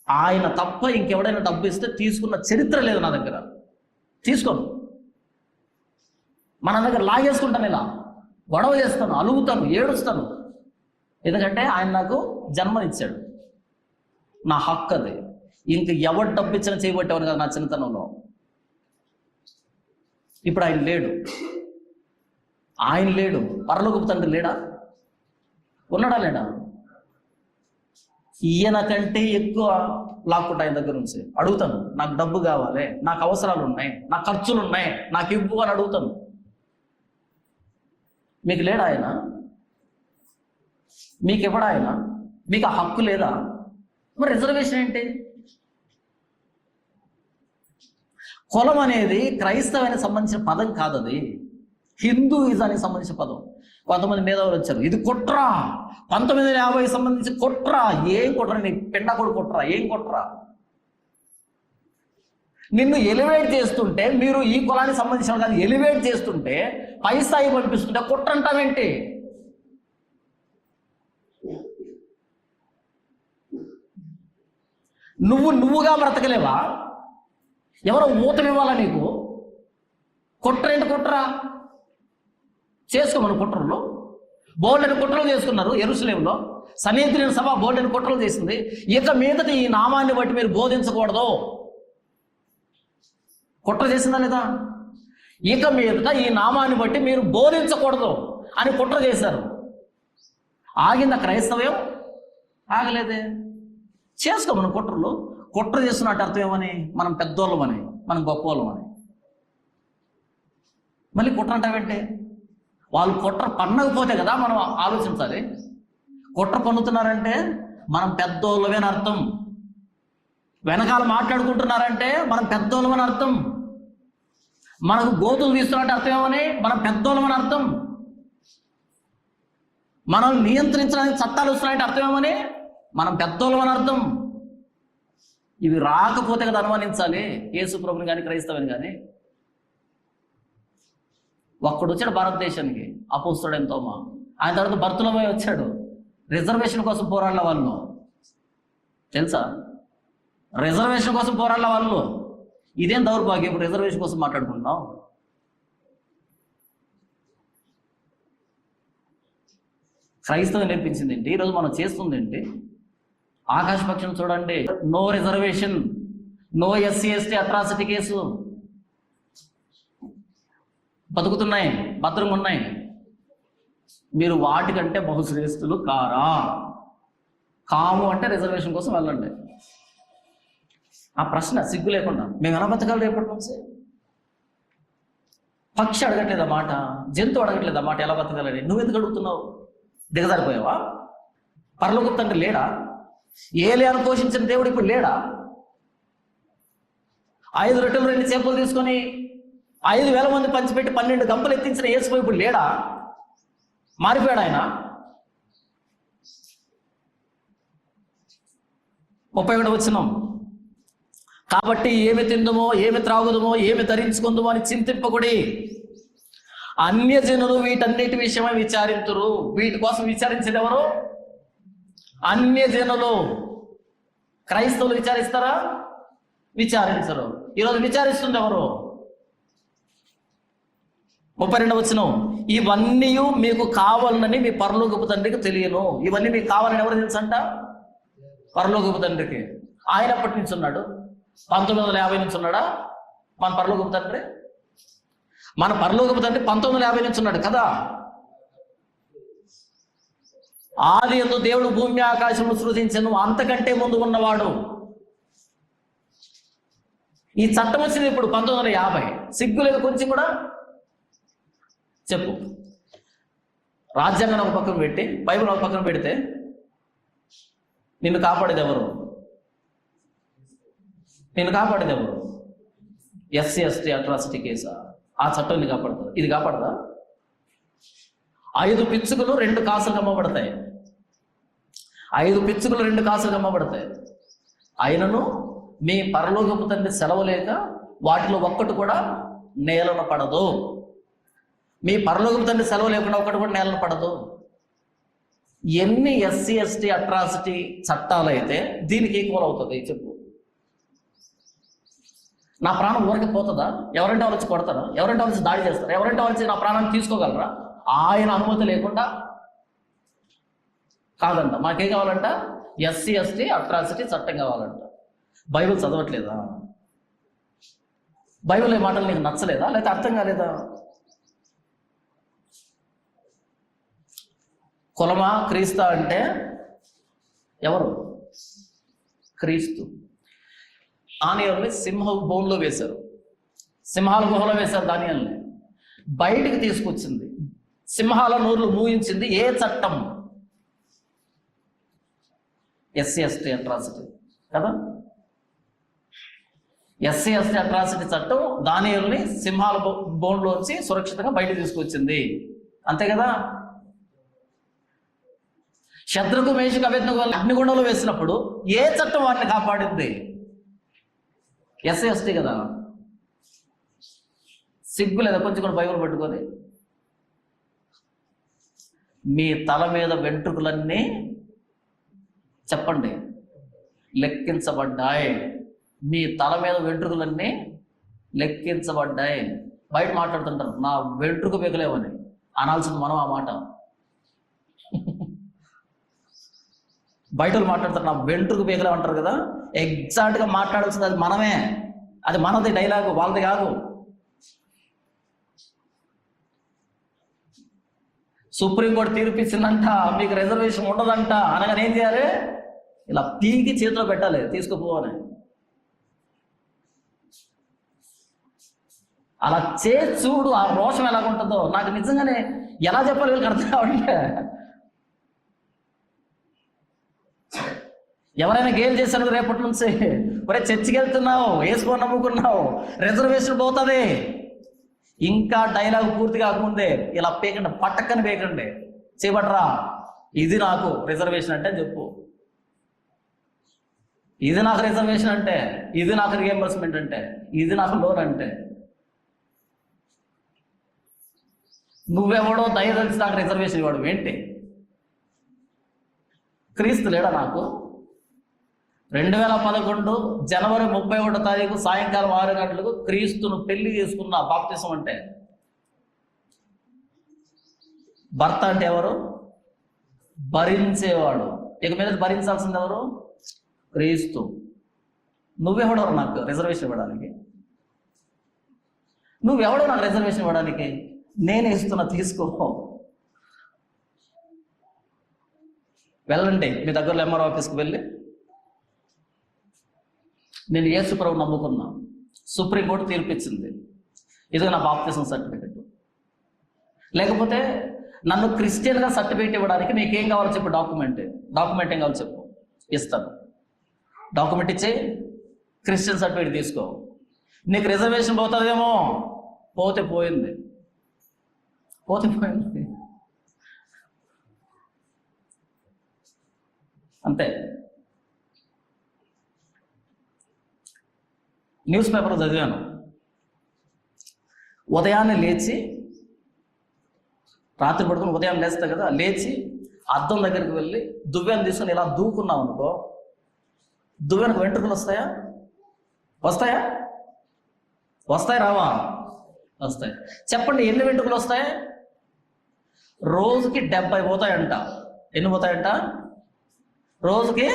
ఆయన తప్ప ఇంకెవడైనా డబ్బు ఇస్తే తీసుకున్న చరిత్ర లేదు నా దగ్గర. తీసుకోను, మన దగ్గర లాగేసుకుంటాను, ఇలా గొడవ చేస్తాను, అలుగుతాను, ఏడుస్తాను. ఎందుకంటే ఆయన నాకు జన్మనిచ్చాడు, నా హక్కు అది. ఇంక ఎవరు డబ్బు ఇచ్చినా చేయబట్టేవాడు కదా నా చిన్నతనంలో. ఇప్పుడు ఆయన లేడు. పరలోకపు తండ్రి లేడా? ఉన్నాడా లేడా? ఈయన కంటే ఎక్కువ లాక్కుంటా ఆయన దగ్గర నుంచి. అడుగుతాను, నాకు డబ్బు కావాలి, నాకు అవసరాలు ఉన్నాయి, నా ఖర్చులు ఉన్నాయి, నాకు ఇవ్వు అని అడుగుతాను. మీకు లేడా ఆయన? మీకు ఇవ్వడా ఆయన? మీకు ఆ హక్కు లేదా? మరి రిజర్వేషన్ ఏంటి? కులం అనేది క్రైస్తవానికి సంబంధించిన పదం కాదు, అది హిందూయిజానికి సంబంధించిన పదం. కొంతమంది మేధావులు వచ్చారు, ఇది కుట్ర, 1950 సంబంధించి కుట్ర. ఏం కుట్ర? నీ పెండ కూడా కుట్ర. ఏం కుట్ర? నిన్ను ఎలివేట్ చేస్తుంటే, మీరు ఈ కులానికి సంబంధించిన కానీ ఎలివేట్ చేస్తుంటే, పై స్థాయి పంపిస్తుంటే కుట్ర అంటావేంటి? నువ్వుగా బ్రతకలేవా? ఎవరో ఊతం ఇవ్వాలా నీకు? కుట్ర ఏంటి? కుట్ర చేసుకోమను. కుట్రలు బోల్డెని కుట్రలు చేసుకున్నారు యెరూషలేములో. సన్నిహితులైన సభ బోల్డెని కుట్రలు చేసింది. ఇక మీదట ఈ నామాన్ని బట్టి మీరు బోధించకూడదు. కుట్ర చేసిందా లేదా? ఇక మీదట ఈ నామాన్ని బట్టి మీరు బోధించకూడదు అని కుట్ర చేశారు. ఆగిందా క్రైస్తవ్యం? ఆగలేదే. చేసుకోమను కుట్రలు. కుట్ర చేస్తున్నట్టు అర్థం ఏమని? మనం పెద్దోళ్ళమని, మనం గొప్పవాళ్ళమని. మళ్ళీ కుట్ర అంటావేంటే? వాళ్ళు కుట్ర పన్నకపోతే కదా మనం ఆలోచించాలి. కుట్ర పన్నుతున్నారంటే మనం పెద్దోళ్ళమని అర్థం. వెనకాల మాట్లాడుకుంటున్నారంటే మనం పెద్దోళ్ళమని అర్థం. మనకు గోతులు తీస్తున్నట్టు అర్థం ఏమని? మనం పెద్దోళ్ళమని అర్థం. మనల్ని నియంత్రించడానికి చట్టాలు వస్తున్నాయంటే అర్థం ఏమని? మనం పెద్దోళ్ళమని అర్థం. ఇవి రాకపోతే కదా అనుమానించాలి యేసు ప్రభుని కానీ క్రైస్తవుని కానీ. ఒక్కడు వచ్చాడు భారతదేశానికి, అపోస్తలుడైన తోమా. ఆయన తర్వాత బర్తులమై వచ్చాడు. రిజర్వేషన్ కోసం పోరాడిన వాళ్ళు తెలుసా? రిజర్వేషన్ కోసం పోరాడిన వాళ్ళు. ఇదేం దౌర్భాగ్యం, ఇప్పుడు రిజర్వేషన్ కోసం మాట్లాడుకుంటున్నాం. క్రైస్తవం నేర్పించింది ఏంటి? ఈరోజు మనం చేస్తుంది ఏంటి? ఆకాశ పక్షం చూడండి, no reservation, no SC ST atrocity case బతుకుతున్నాయి, భద్రంగా ఉన్నాయి. మీరు వాటికంటే బహుశ్రేష్ఠులు కారా? కాము అంటే రిజర్వేషన్ కోసం వెళ్ళండి. ఆ ప్రశ్న సిగ్గు లేకుండా మేము ఎలా బతకాలి రేపటి నుంచి? పక్షి అడగట్లేదా మాట? జంతువు అడగట్లేదా మాట? ఎలా బతకాలని? నువ్వెందుకు అడుగుతున్నావు? దిగజారిపోయావా? పరలోకపు తండ్రి లేడా? ఏలియాను పోషించిన దేవుడు ఇప్పుడు లేడా? 5 రొట్టెలు 2 చేపలు తీసుకొని 5,000 మంది పంచిపెట్టి 12 గంపలు ఎత్తించిన యేసు ఇప్పుడు లేడా? మారిపోయాడు ఆయన. 31వ వచనం, కాబట్టి ఏమి తిందుమో, ఏమి త్రాగుదుమో, ఏమి ధరించుకుందుమో అని చింతింపకుడి. అన్యజనులు వీటన్నిటి విషయమై విచారింతురు. వీటి కోసం విచారించేది ఎవరు? అన్యజనులు. క్రైస్తవులు విచారిస్తారా? విచారించరు. ఈరోజు విచారిస్తుంది ఎవరు? 32వ వచనం, ఇవన్నీ మీకు కావాలని మీ పరలోకపు తండ్రికి తెలియను. ఇవన్నీ మీకు కావాలని ఎవరు తెలుసంట? పరలోకపు తండ్రికి. ఆయన ఎప్పటి నుంచి ఉన్నాడు? 1950 నుంచి ఉన్నాడా మన పరలోకపు తండ్రి? మన పరలోకపు తండ్రి 1950 నుంచి ఉన్నాడు కదా. ఆది యందు దేవుడు భూమి ఆకాశమును సృజించెను, అంతకంటే ముందు ఉన్నవాడు. ఈ చట్టం వచ్చింది ఇప్పుడు 1950. సిగ్గు లేదు కొంచెం కూడా? చెప్పు. రాజ్యాంగం ఒక పక్కన పెట్టి బైబిల్ ఒక పక్కన పెడితే నిన్ను కాపాడేది ఎవరు? నిన్ను కాపాడేది ఎవరు? ఎస్సీ ఎస్టీ అట్రాసిటీ కేసా? ఆ చట్టం ఇది కాపాడుతుంది. ఇది కాపాడదా? 5 పిచ్చుకలు 2 కాసులు అమ్మబడతాయి. 5 పిచ్చుకలు 2 కాసులు అమ్మబడతాయి. అయినను మీ పరలోకపు తండ్రి సెలవు లేక వాటిలో ఒక్కటి కూడా నేలన పడదు. మీ పరలోకపు తండ్రి సెలవు లేకుండా ఒక్కటి కూడా నేలన పడదు. ఎన్ని ఎస్సీ ఎస్టీ అట్రాసిటీ చట్టాలు అయితే దీనికి ఈక్వల్ అవుతుంది చెప్పు? నా ప్రాణం ఊరికి పోతుందా? ఎవరంటే వాళ్ళు వచ్చి కొడతారా? ఎవరంటే వాళ్ళు వచ్చి దాడి చేస్తారా? ఎవరంటే వాళ్ళు వచ్చి నా ప్రాణాన్ని తీసుకోగలరా? ఆయన అనుమతి లేకుండా కాదంట. మాకేం కావాలంట? ఎస్సీ ఎస్టీ అట్రాసిటీ చట్టం కావాలంట. బైబిల్ చదవట్లేదా? బైబిల్ ఈ మాటలు నీకు నచ్చలేదా? లేకపోతే అర్థం కాలేదా? కులమా క్రీస్తా అంటే ఎవరు? క్రీస్తు. దానియేలుని సింహ బోన్లో వేశారు, సింహాల గుహలో వేశారు. దానియేలుని బయటికి తీసుకొచ్చింది, సింహాల నోర్లు మూయించింది ఏ చట్టం? ఎస్సీ ఎస్టీ అట్రాసిటీ కదా. ఎస్సీ ఎస్టీ అట్రాసిటీ చట్టం దానియేలుని సింహాల బోన్లోంచి సురక్షితంగా బయటకు తీసుకొచ్చింది, అంతే కదా. శత్రుకు మేషకు అబేద్నెగో అగ్నిగుండంలో వేసినప్పుడు ఏ చట్టం వాటిని కాపాడింది? ఎస్సీ ఎస్టీ కదా. సిగ్గు లేదా కొంచెం కూడా బైబిల్ పట్టుకొని? మీ తల మీద వెంట్రుకలన్నీ చెప్పండి లెక్కించబడ్డాయి. మీ తల మీద వెంట్రుకలన్నీ లెక్కించబడ్డాయి. బయట మాట్లాడుతుంటారు నా వెంట్రుక పెగలేవని, అనాల్సింది మనం ఆ మాట. బయట వాళ్ళు మాట్లాడతారు నా వెంట్రుక పీకలే అంటారు కదా. ఎగ్జాక్ట్గా మాట్లాడాల్సింది అది మనమే. అది మనది డైలాగు, వాళ్ళది కాదు. సుప్రీంకోర్టు తీర్పు ఇచ్చిందంట మీకు రిజర్వేషన్ ఉండదంట అనగానే ఏం చేయాలి? ఇలా పీకి చేతిలో పెట్టాలి, తీసుకుపోవాలి. అలా చేసి చూడు ఆ రోషం ఎలాగుంటుందో. నాకు నిజంగానే ఎలా చెప్పాలి వీళ్ళకి అర్థం కావంటే. ఎవరైనా గేలు చేశాను రేపటి నుంచి, ఒరే చర్చికి వెళ్తున్నావు, వేసుకొని నమ్ముకున్నావు, రిజర్వేషన్ పోతుంది. ఇంకా డైలాగ్ పూర్తి కాకముందే ఇలా పేకండి, పట్టక్కని పేకండి, చేపట్రా ఇది నాకు రిజర్వేషన్ అంటే చెప్పు. ఇది నాకు రిజర్వేషన్ అంటే, ఇది నాకు రియంబర్స్మెంట్ అంటే, ఇది నాకు లోన్ అంటే. నువ్వెవడో దయదలిచి నాకు రిజర్వేషన్ ఇవ్వడం ఏంటి? క్రీస్తు లేడా నాకు? 2011 జనవరి 31వ తారీఖు సాయంకాలం 6 గంటలకు క్రీస్తును పెళ్లి చేసుకున్న బాప్తిసం అంటే. భర్త అంటే ఎవరు? భరించేవాడు. ఇక మీద భరించాల్సింది ఎవరు? క్రీస్తు. నువ్వెవడో నాకు రిజర్వేషన్ ఇవ్వడానికి? నువ్వెవడో నాకు రిజర్వేషన్ ఇవ్వడానికి? నేనే ఇస్తున్నా, తీసుకో. వెళ్ళండి మీ దగ్గరలో ఎంఆర్ఓ ఆఫీస్కి వెళ్ళి, నేను యేసు ప్రభువుని నమ్ముకున్నా, సుప్రీంకోర్టు తీర్పు ఇచ్చింది, ఇదిగో నా బాప్తిజం సర్టిఫికెట్. లేకపోతే నన్ను క్రిస్టియన్గా సర్టిఫికేట్ ఇవ్వడానికి నీకేం కావాలో చెప్పు. డాక్యుమెంట్ ఏం కావాలో చెప్పు, ఇస్తాను. డాక్యుమెంట్ ఇచ్చి క్రిస్టియన్ సర్టిఫికేట్ తీసుకో. నీకు రిజర్వేషన్ పోతుందేమో, పోతే పోయింది. అంతే. న్యూస్ పేపర్ చదివాను. ఉదయాన్నే లేచి, రాత్రి పడుకుని ఉదయం లేస్తా కదా, లేచి అద్దం దగ్గరికి వెళ్ళి దువ్వెను తీసుకొని ఇలా దూకున్నావు అనుకో, దువ్వెనకు వెంట్రుకలు వస్తాయా? వస్తాయి రావా? వస్తాయి. చెప్పండి ఎన్ని వెంట్రుకలు వస్తాయి? రోజుకి 70 పోతాయంట. ఎన్ని పోతాయంట? రోజుకి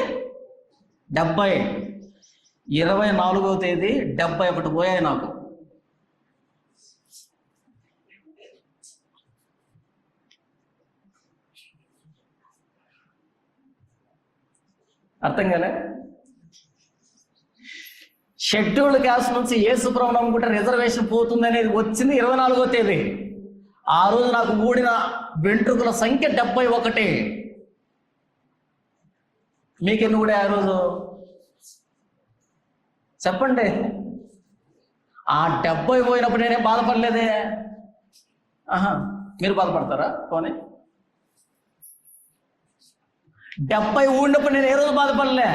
70. 24వ తేదీ 71 పోయాయి నాకు. అర్థం కాలే? షెడ్యూల్డ్ క్యాస్ట్ నుంచి యేసు ప్రభువుని నమ్ముకుంటే రిజర్వేషన్ పోతుంది అనేది వచ్చింది 24వ తేదీ. ఆ రోజు నాకు ఊడిన వెంట్రుకల సంఖ్య 71. మీకెన్ని ఊడే ఆ రోజు? చెప్పండి. ఆ 70 పోయినప్పుడు నేనేం బాధపడలేదే. ఆహా, మీరు బాధపడతారా? పోనీ 70 ఊడినప్పుడు నేను ఏ రోజు బాధపడలే.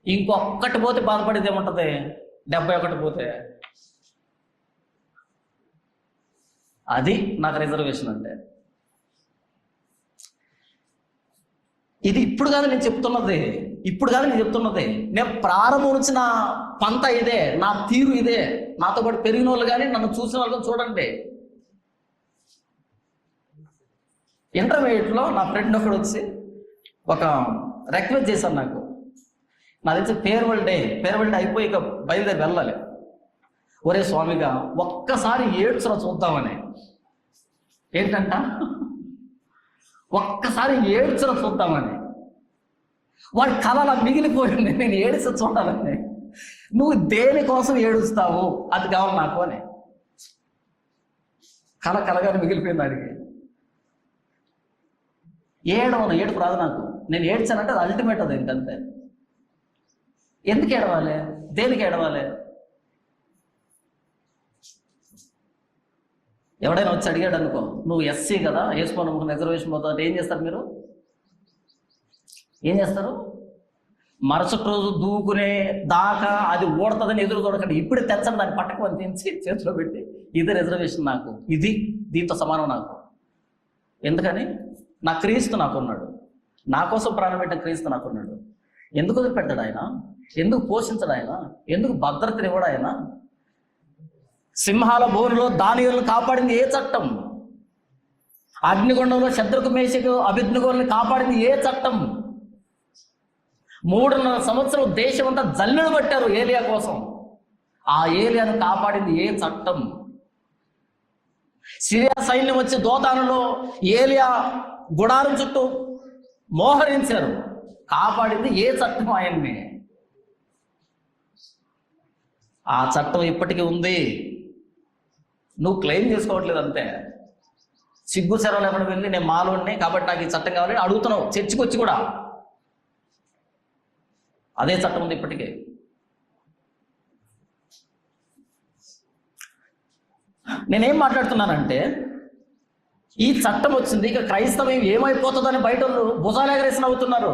ఇంకొక్కటి పోతే బాధపడేది ఏముంటుంది? 71 పోతే. అది నాకు రిజర్వేషన్ అంటే. ఇది ఇప్పుడు కాదు నేను చెప్తున్నది, నేను ప్రారంభం నుంచి నా పంత ఇదే, నా తీరు ఇదే. నాతో పాటు పెరిగిన వాళ్ళు కానీ నన్ను చూసిన వాళ్ళు చూడండి. ఇంటర్మీడియట్లో నా ఫ్రెండ్ ఒకడు వచ్చి ఒక రిక్వెస్ట్ చేశాను నాకు తెలిసి ఫేర్వెల్ డే అయిపోయి ఇక బయలుదేరి వెళ్ళాలి. ఒరే స్వామిగా ఒక్కసారి ఏడ్చురా చూద్దామని. ఏంటంట? ఒక్కసారి ఏడ్చురా చూద్దామని. వాడి కళ అలా మిగిలిపోయింది, నేను ఏడుస్తా చూడాలని. నువ్వు దేనికోసం ఏడుస్తావు? అది కావాలి నాకు అని కళగానే మిగిలిపోయింది వాడికి. ఏడుపు రాదు నాకు. నేను ఏడ్చానంటే అది అల్టిమేట్, అది ఇంకంతే. ఎందుకు ఏడవాలి? దేనికి ఏడవాలి? ఎవడైనా వచ్చి అడిగాడు అనుకో, నువ్వు ఎస్సీ కదా, వేసుకోను రిజర్వేషన్ పోతా అంటే ఏం చేస్తారు మీరు? ఏం చేస్తారు? మరుసటి రోజు దూకునే దాకా అది ఓడుతుందని ఎదురు చూడకండి. ఇప్పుడే తెచ్చండి, దాన్ని పట్టుకొని తెంచి చేతిలో పెట్టి, ఇది రిజర్వేషన్ నాకు, ఇది దీంతో సమానం నాకు. ఎందుకని? నా క్రీస్తు నాకున్నాడు, నా కోసం ప్రాణం పెట్టిన క్రీస్తు నాకున్నాడు. ఎందుకు వదిలిపెట్టాడు ఆయన? ఎందుకు పోషించడు ఆయన? ఎందుకు భద్రతనివ్వడు ఆయన? సింహాల బోనులో దానియేలును కాపాడింది ఏ చట్టం? అగ్నిగుండంలో శద్రకు మేషకు అభిజ్ఞగోల్ని కాపాడింది ఏ చట్టం? 3.5 సంవత్సరం దేశం అంతా జల్లెడు పట్టారు ఏలియా కోసం. ఆ ఏలియాను కాపాడింది ఏ చట్టం? సిరియా సైన్యం వచ్చి దోతానులో ఏలియా గుడారం చుట్టూ మోహరించారు, కాపాడింది ఏ చట్టం ఆయన్ని? ఆ చట్టం ఇప్పటికీ ఉంది, నువ్వు క్లెయిమ్ చేసుకోవట్లేదు అంతే. సిగ్గు సెరవు లేకుండా వెళ్ళి నేను మాలోడిని కాబట్టి నాకు ఈ చట్టం కావాలని అడుగుతున్నావు చర్చికి వచ్చి కూడా. అదే చట్టం ఉంది ఇప్పటికే. నేనేం మాట్లాడుతున్నానంటే, ఈ చట్టం వచ్చింది, ఇక క్రైస్తవం ఏమైపోతుందని బయట భుజాలు ఎగరేసి నవ్వుతున్నారు.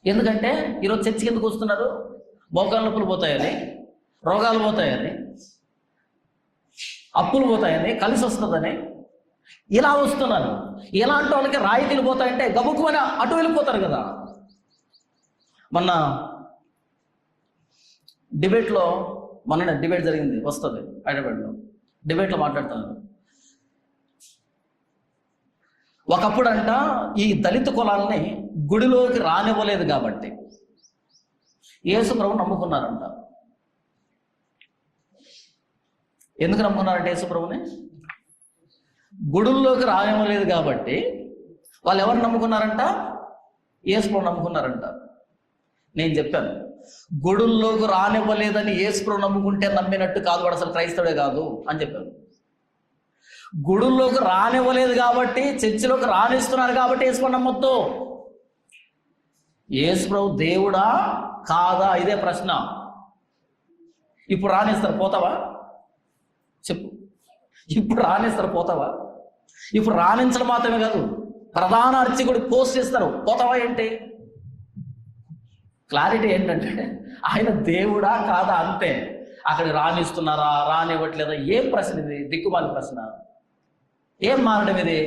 ఎందుకంటే ఈరోజు చర్చికి ఎందుకు వస్తున్నారు? మోకాళ్ళ నొప్పులు పోతాయని, రోగాలు పోతాయని, అప్పులు పోతాయని, కలిసి వస్తుందని ఇలా వస్తున్నారు. ఇలాంటి వాళ్ళకి రాయితీలు పోతాయంటే గబుక్కుమని అటు వెళ్ళిపోతారు కదా. మొన్న డిబేట్ జరిగింది, వస్తుంది హైదరాబాద్లో. డిబేట్లో మాట్లాడుతున్నారు. ఒకప్పుడంట ఈ దళిత కులాలని గుడిలోకి రానివ్వలేదు కాబట్టి యేసు ప్రభువు నమ్ముకున్నారంట. ఎందుకు నమ్ముకున్నారంటే యేసు ప్రభువుని? గుడుల్లోకి రానివ్వలేదు కాబట్టి వాళ్ళు ఎవరు నమ్ముకున్నారంట? యేసు ప్రభు నమ్ముకున్నారంట. నేను చెప్పాను, గుడుల్లోకి రానివ్వలేదని యేసు ప్రభు నమ్ముకుంటే నమ్మినట్టు కాదు, వాడు అసలు క్రైస్తవుడే కాదు అని చెప్పాను. గుడుల్లోకి రానివ్వలేదు కాబట్టి, చర్చిలోకి రానిస్తున్నారు కాబట్టి యేసు ప్రభు నమ్మొద్దు. యేసు ప్రభు దేవుడా కాదా? ఇదే ప్రశ్న. ఇప్పుడు రానిస్తారు, పోతావా? చెప్పు. ఇప్పుడు రానిస్తారు, పోతావా? ఇప్పుడు రాణించడం మాత్రమే కాదు, ప్రధాన అర్చకుడు పోస్ట్ చేస్తారు, పోతావా ఏంటి? క్లారిటీ ఏంటంటే ఆయన దేవుడా కాదా అంతే. అక్కడ రాణిస్తున్నారా రానివ్వట్లేదా? ఏం ప్రశ్న ఇది? దిక్కుమాలి ప్రశ్న. ఏం మారడం ఇది?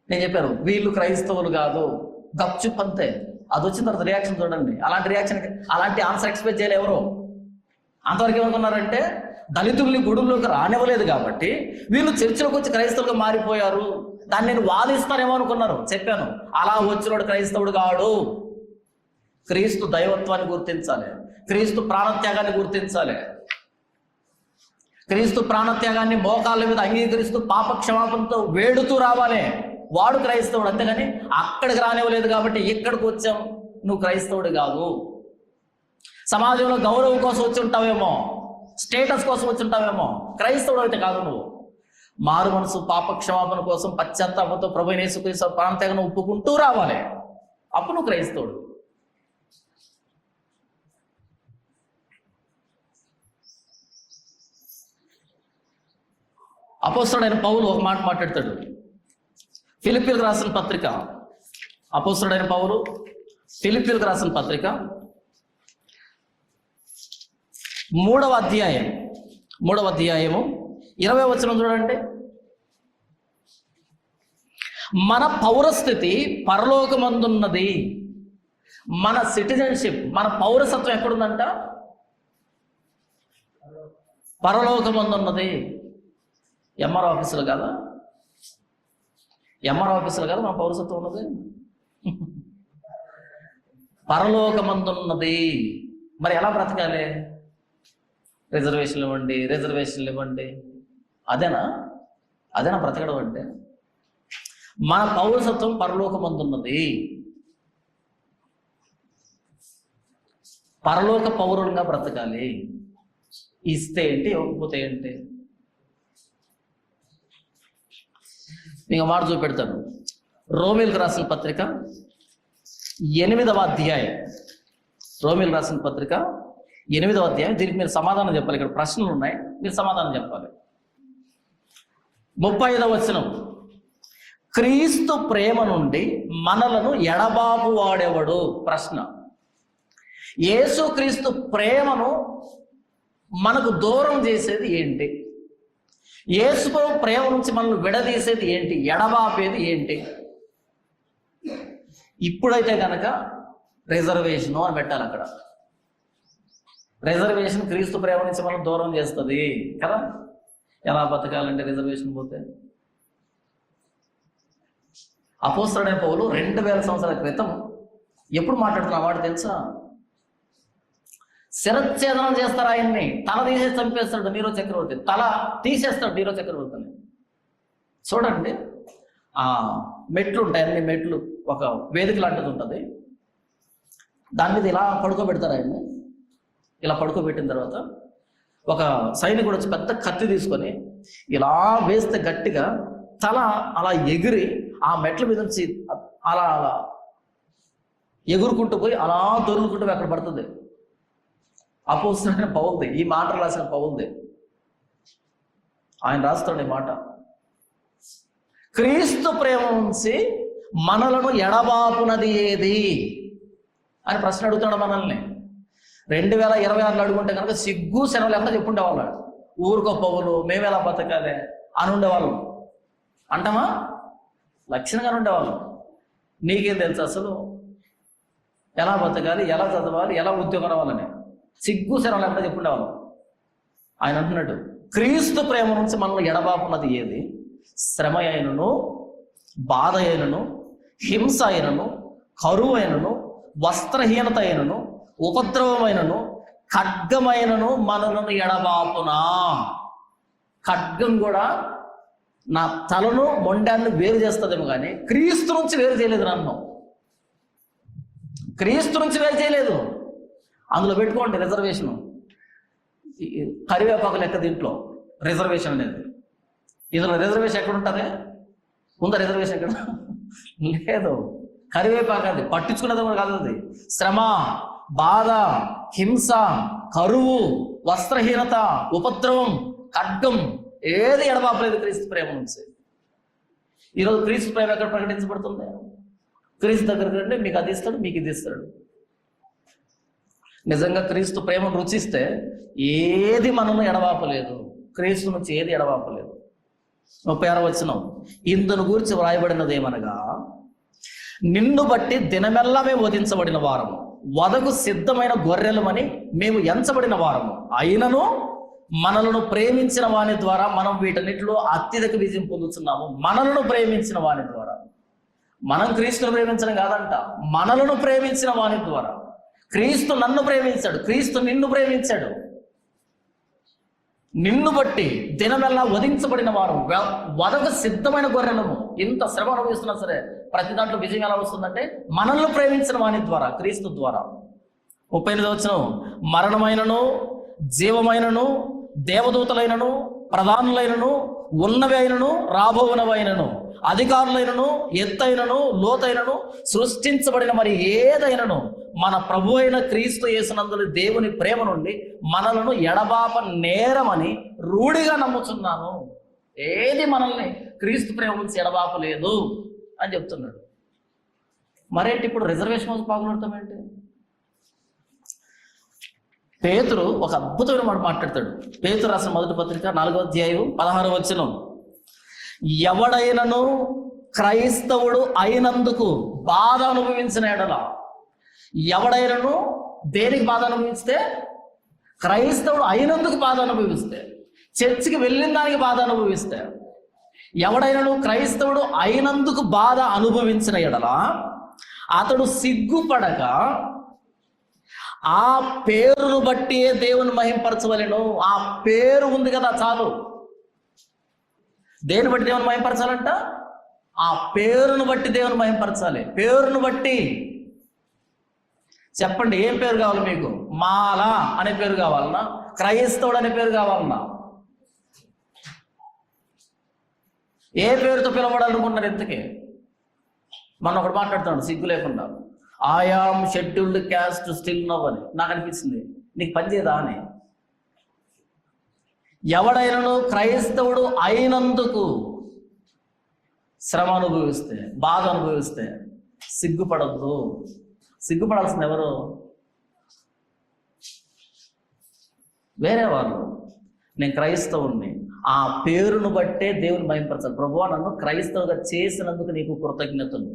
నేను చెప్పాను, వీళ్ళు క్రైస్తవులు కాదు, గప్చుప్ అంతే. అది వచ్చిన తర్వాత రియాక్షన్ చూడండి. అలాంటి ఆన్సర్ ఎక్స్పెక్ట్ చేయలే ఎవరు. అంతవరకు ఏమనుకున్నారంటే, దళితుల్ని గుడుల్లోకి రానివ్వలేదు కాబట్టి వీళ్ళు చర్చిలోకి వచ్చి క్రైస్తవులుగా మారిపోయారు, దాన్ని నేను వాదిస్తానేమో అనుకున్నారు. చెప్పాను, అలా వచ్చినోడు క్రైస్తవుడు కాడు. క్రీస్తు దైవత్వాన్ని గుర్తించాలి, క్రీస్తు ప్రాణత్యాగాన్ని గుర్తించాలి, క్రీస్తు ప్రాణత్యాగాన్ని మోకాళ్ళ మీద అంగీకరిస్తూ పాప క్షమాపణతో వేడుతూ రావాలి. వాడు క్రైస్తవుడు. అంతేగాని అక్కడికి రానివ్వలేదు కాబట్టి ఇక్కడికి వచ్చాం, నువ్వు క్రైస్తవుడు కాదు. సమాజంలో గౌరవం కోసం వచ్చి ఉంటావేమో, స్టేటస్ కోసం వచ్చి ఉంటావేమో, క్రైస్తవుడు అయితే కాదు నువ్వు. మారు మనసు పాప క్షమాపణ కోసం పశ్చాత్తాపంతో ప్రభువైన యేసుక్రీస్తు ప్రాణత్యాగాన్ని ఒప్పుకుంటూ రావాలి, అప్పుడు నువ్వు క్రైస్తవుడు. అపోస్తలుడైన పౌలు ఒక మాట మాట్లాడతాడు. ఫిలిప్పీయులకు రాసిన పత్రిక, అపోస్తలుడైన పౌలు ఫిలిప్పీయులకు రాసిన పత్రిక 3వ అధ్యాయము 20వ వచనం చూడండి. మన పౌరస్థితి పరలోకమందున్నది. మన సిటిజన్షిప్, మన పౌరసత్వం ఎక్కడుందంట? పరలోకమందున్నది. ఎంఆర్ ఆఫీసులో కదా, మన పౌరసత్వం ఉన్నది. పరలోకమందున్నది. మరి ఎలా బ్రతకాలి? రిజర్వేషన్లు ఇవ్వండి. అదేనా బ్రతకడం అంటే? మన పౌరసత్వం పరలోకమందున్నది. పరలోక పౌరులుగా బ్రతకాలి. ఇస్తే ఏంటి, ఇవ్వకపోతే ఏంటి? మీకు మాట చూపెడతాను. రోమీలకు రాసిన పత్రిక 8వ అధ్యాయం, రోమీలకు రాసిన పత్రిక 8వ అధ్యాయం. దీనికి మీరు సమాధానం చెప్పాలి. ఇక్కడ ప్రశ్నలు ఉన్నాయి, మీరు సమాధానం చెప్పాలి. 35వ వచనం, క్రీస్తు ప్రేమ నుండి మనలను ఎడబాపు వాడేవాడు. ప్రశ్న, యేసు క్రీస్తు ప్రేమను మనకు దూరం చేసేది ఏంటి? యేసు ప్రేమ నుంచి మనల్ని విడదీసేది ఏంటి? ఎడబాపేది ఏంటి? ఇప్పుడైతే కనుక రిజర్వేషను అని పెట్టాలి. అక్కడ రిజర్వేషన్ క్రీస్తు ప్రేమ నుంచి మనం దూరం చేస్తుంది కదా. ఎలా బతకాలంటే రిజర్వేషన్ పోతే? అపోస్తలుడైన పౌలు 2000 సంవత్సరాల క్రితం ఎప్పుడు మాట్లాడుతున్న వాడు తెలుసా? శిరచ్ఛేదనం చేస్తారు ఆయన్ని, తల తీసేసి చంపేస్తాడు నీరో చక్రవర్తి, తల తీసేస్తాడు నీరో చక్రవర్తిని. చూడండి, ఆ మెట్లు ఉంటాయి, అన్ని మెట్లు ఒక వేదిక లాంటిది ఉంటుంది. దాని మీద ఇలా పడుకోబెడతారు ఆయన్ని. ఇలా పడుకోబెట్టిన తర్వాత ఒక సైనికుడు వచ్చి పెద్ద కత్తి తీసుకొని ఇలా వేస్తే గట్టిగా తల అలా ఎగిరి ఆ మెట్ల మీద నుంచి అలా ఎగురుకుంటూ పోయి అలా దొరుకుంటూ అక్కడ పడుతుంది. అపోస్తలుడైన పౌలుది, ఈ మాట రాసిన పౌలుది. ఆయన రాస్తాడు ఈ మాట, క్రీస్తు ప్రేమ నుంచి మనలను ఎడబాపునది ఏది అని ప్రశ్న అడుగుతాడు మనల్ని. 2026 అడుగుంటే కనుక సిగ్గు శనలు ఎంత చెప్పుండేవాళ్ళు. ఊరికో పౌలు మేమెలా బతకాలి అని ఉండేవాళ్ళం. అంటామా? లక్షణంగానే ఉండేవాళ్ళం. నీకేం తెలుసు అసలు ఎలా బతకాలి, ఎలా చదవాలి, ఎలా ఉద్యోగం రావాలని? సిగ్గు శనలు ఎంత చెప్పుండేవాళ్ళం. ఆయన అంటున్నాడు, క్రీస్తు ప్రేమ నుంచి మనల్ని ఎడబాపున్నది ఏది? శ్రమ అయినను, బాధ అయినను, హింస అయినను, కరువు అయినను, వస్త్రహీనత అయినను, ఉపద్రవమైనను, ఖడ్గమైనను మనలను ఎడబాపునా. ఖడ్గం కూడా నా తలను మొండాన్ని వేరు చేస్తుందేమో కానీ క్రీస్తు నుంచి వేరు చేయలేదు. నన్ను క్రీస్తు నుంచి వేరు చేయలేదు. అందులో పెట్టుకోండి రిజర్వేషన్. కరివేపాకు లెక్క దీంట్లో రిజర్వేషన్ అనేది. ఇందులో రిజర్వేషన్ ఎక్కడ ఉంటుంది? ఉందా రిజర్వేషన్ ఎక్కడ? లేదు. కరివేపాకు అది పట్టించుకునేది కూడా కాదు. అది శ్రమ, బాధ, హింస, కరువు, వస్త్రహీనత, ఉపద్రవం, ఖడ్గం ఏది ఎడబాపలేదు క్రీస్తు ప్రేమ నుంచి. ఈరోజు క్రీస్తు ప్రేమ ఎక్కడ ప్రకటించబడుతుంది? క్రీస్తు దగ్గరికి రండి, మీకు అది ఇస్తాడు, మీకు ఇది ఇస్తాడు. నిజంగా క్రీస్తు ప్రేమను రుచిస్తే ఏది మనల్ని ఎడబాపలేదు. క్రీస్తు నుంచి ఏది ఎడబాపలేదు. 36వ వచనం, ఇందును గురించి వ్రాయబడినది ఏమనగా, నిన్ను బట్టి దినమెల్లా మేము వధించబడిన వారము, వదకు సిద్ధమైన గొర్రెలమని మేము ఎంచబడిన వారము, అయినను మనలను ప్రేమించిన వాని ద్వారా మనం వీటన్నిటిలో అత్యధిక విజయం పొందుతున్నాము. మనలను ప్రేమించిన వాని ద్వారా. మనం క్రీస్తును ప్రేమించడం కాదంట, మనలను ప్రేమించిన వాని ద్వారా. క్రీస్తు నన్ను ప్రేమించాడు, క్రీస్తు నిన్ను ప్రేమించాడు. నిన్ను బట్టి దినమెల్లా వధించబడిన వారు, వదకు సిద్ధమైన గొర్రెలము. ఇంత శ్రమ అనుభవిస్తున్నా సరే ప్రతి దాంట్లో విజయం ఎలా వస్తుందంటే మనల్ని ప్రేమించిన వాని ద్వారా, క్రీస్తు ద్వారా. 38వ వచనం, మరణమైనను, జీవమైనను, దేవదూతలైనను, ప్రధానులైనను, ఉన్నవి అయినను, రాబోవునవైనను, అధికారులైనను, ఎత్తైనను, లోతైనను, సృష్టించబడిన మరి ఏదైనను మన ప్రభు అయిన క్రీస్తు యేసునందు దేవుని ప్రేమ నుండి మనలను ఎడబాప నేరమని రూఢిగా నమ్ముచున్నాను. ఏది మనల్ని క్రీస్తు ప్రేమ నుంచి ఎడబాపలేదు అని చెప్తున్నాడు. మరేంటి ఇప్పుడు రిజర్వేషన్ కోసం పాల్గొడతామేంటి? పేతురు ఒక అద్భుతమైన మాట మాట్లాడతాడు. పేతురు రాసిన మొదటి పత్రిక 4వ అధ్యాయం 16వ వచనం, ఎవడైనను క్రైస్తవుడు అయినందుకు బాధ అనుభవించిన ఎడల, ఎవడైనను దేనికి బాధ అనుభవిస్తే? క్రైస్తవుడు అయినందుకు బాధ అనుభవిస్తే, చర్చికి వెళ్ళిన దానికి బాధ అనుభవిస్తే, ఎవడైనను క్రైస్తవుడు అయినందుకు బాధ అనుభవించిన ఎడల అతడు సిగ్గుపడక ఆ పేరును బట్టి దేవుని మహింపరచవలెను. ఆ పేరు ఉంది కదా చాలు. దేని బట్టి దేవుని మహింపరచాలంట? ఆ పేరును బట్టి దేవుని మహింపరచాలి. పేరును బట్టి చెప్పండి, ఏం పేరు కావాలి మీకు? మాల అనే పేరు కావాలన్నా? క్రైస్తవుడు అనే పేరు కావాలన్నా? ఏ పేరుతో పిలవడాలనుకున్నారు ఇంతకీ? మనం ఒకటి మాట్లాడుతున్నాడు సిగ్గు లేకుండా, I am scheduled caste still now అని. నాకు అనిపించింది, నీకు పనిచేయదా అని. ఎవడైనను క్రైస్తవుడు అయినందుకు శ్రమ అనుభవిస్తే, బాధ అనుభవిస్తే సిగ్గుపడద్దు. సిగ్గుపడాల్సింది ఎవరు? వేరే వాళ్ళు. నేను క్రైస్తవుణ్ణి, ఆ పేరును బట్టే దేవుని మహింపరచాలి. ప్రభువా, నన్ను క్రైస్తవుగా చేసినందుకు నీకు కృతజ్ఞతలు.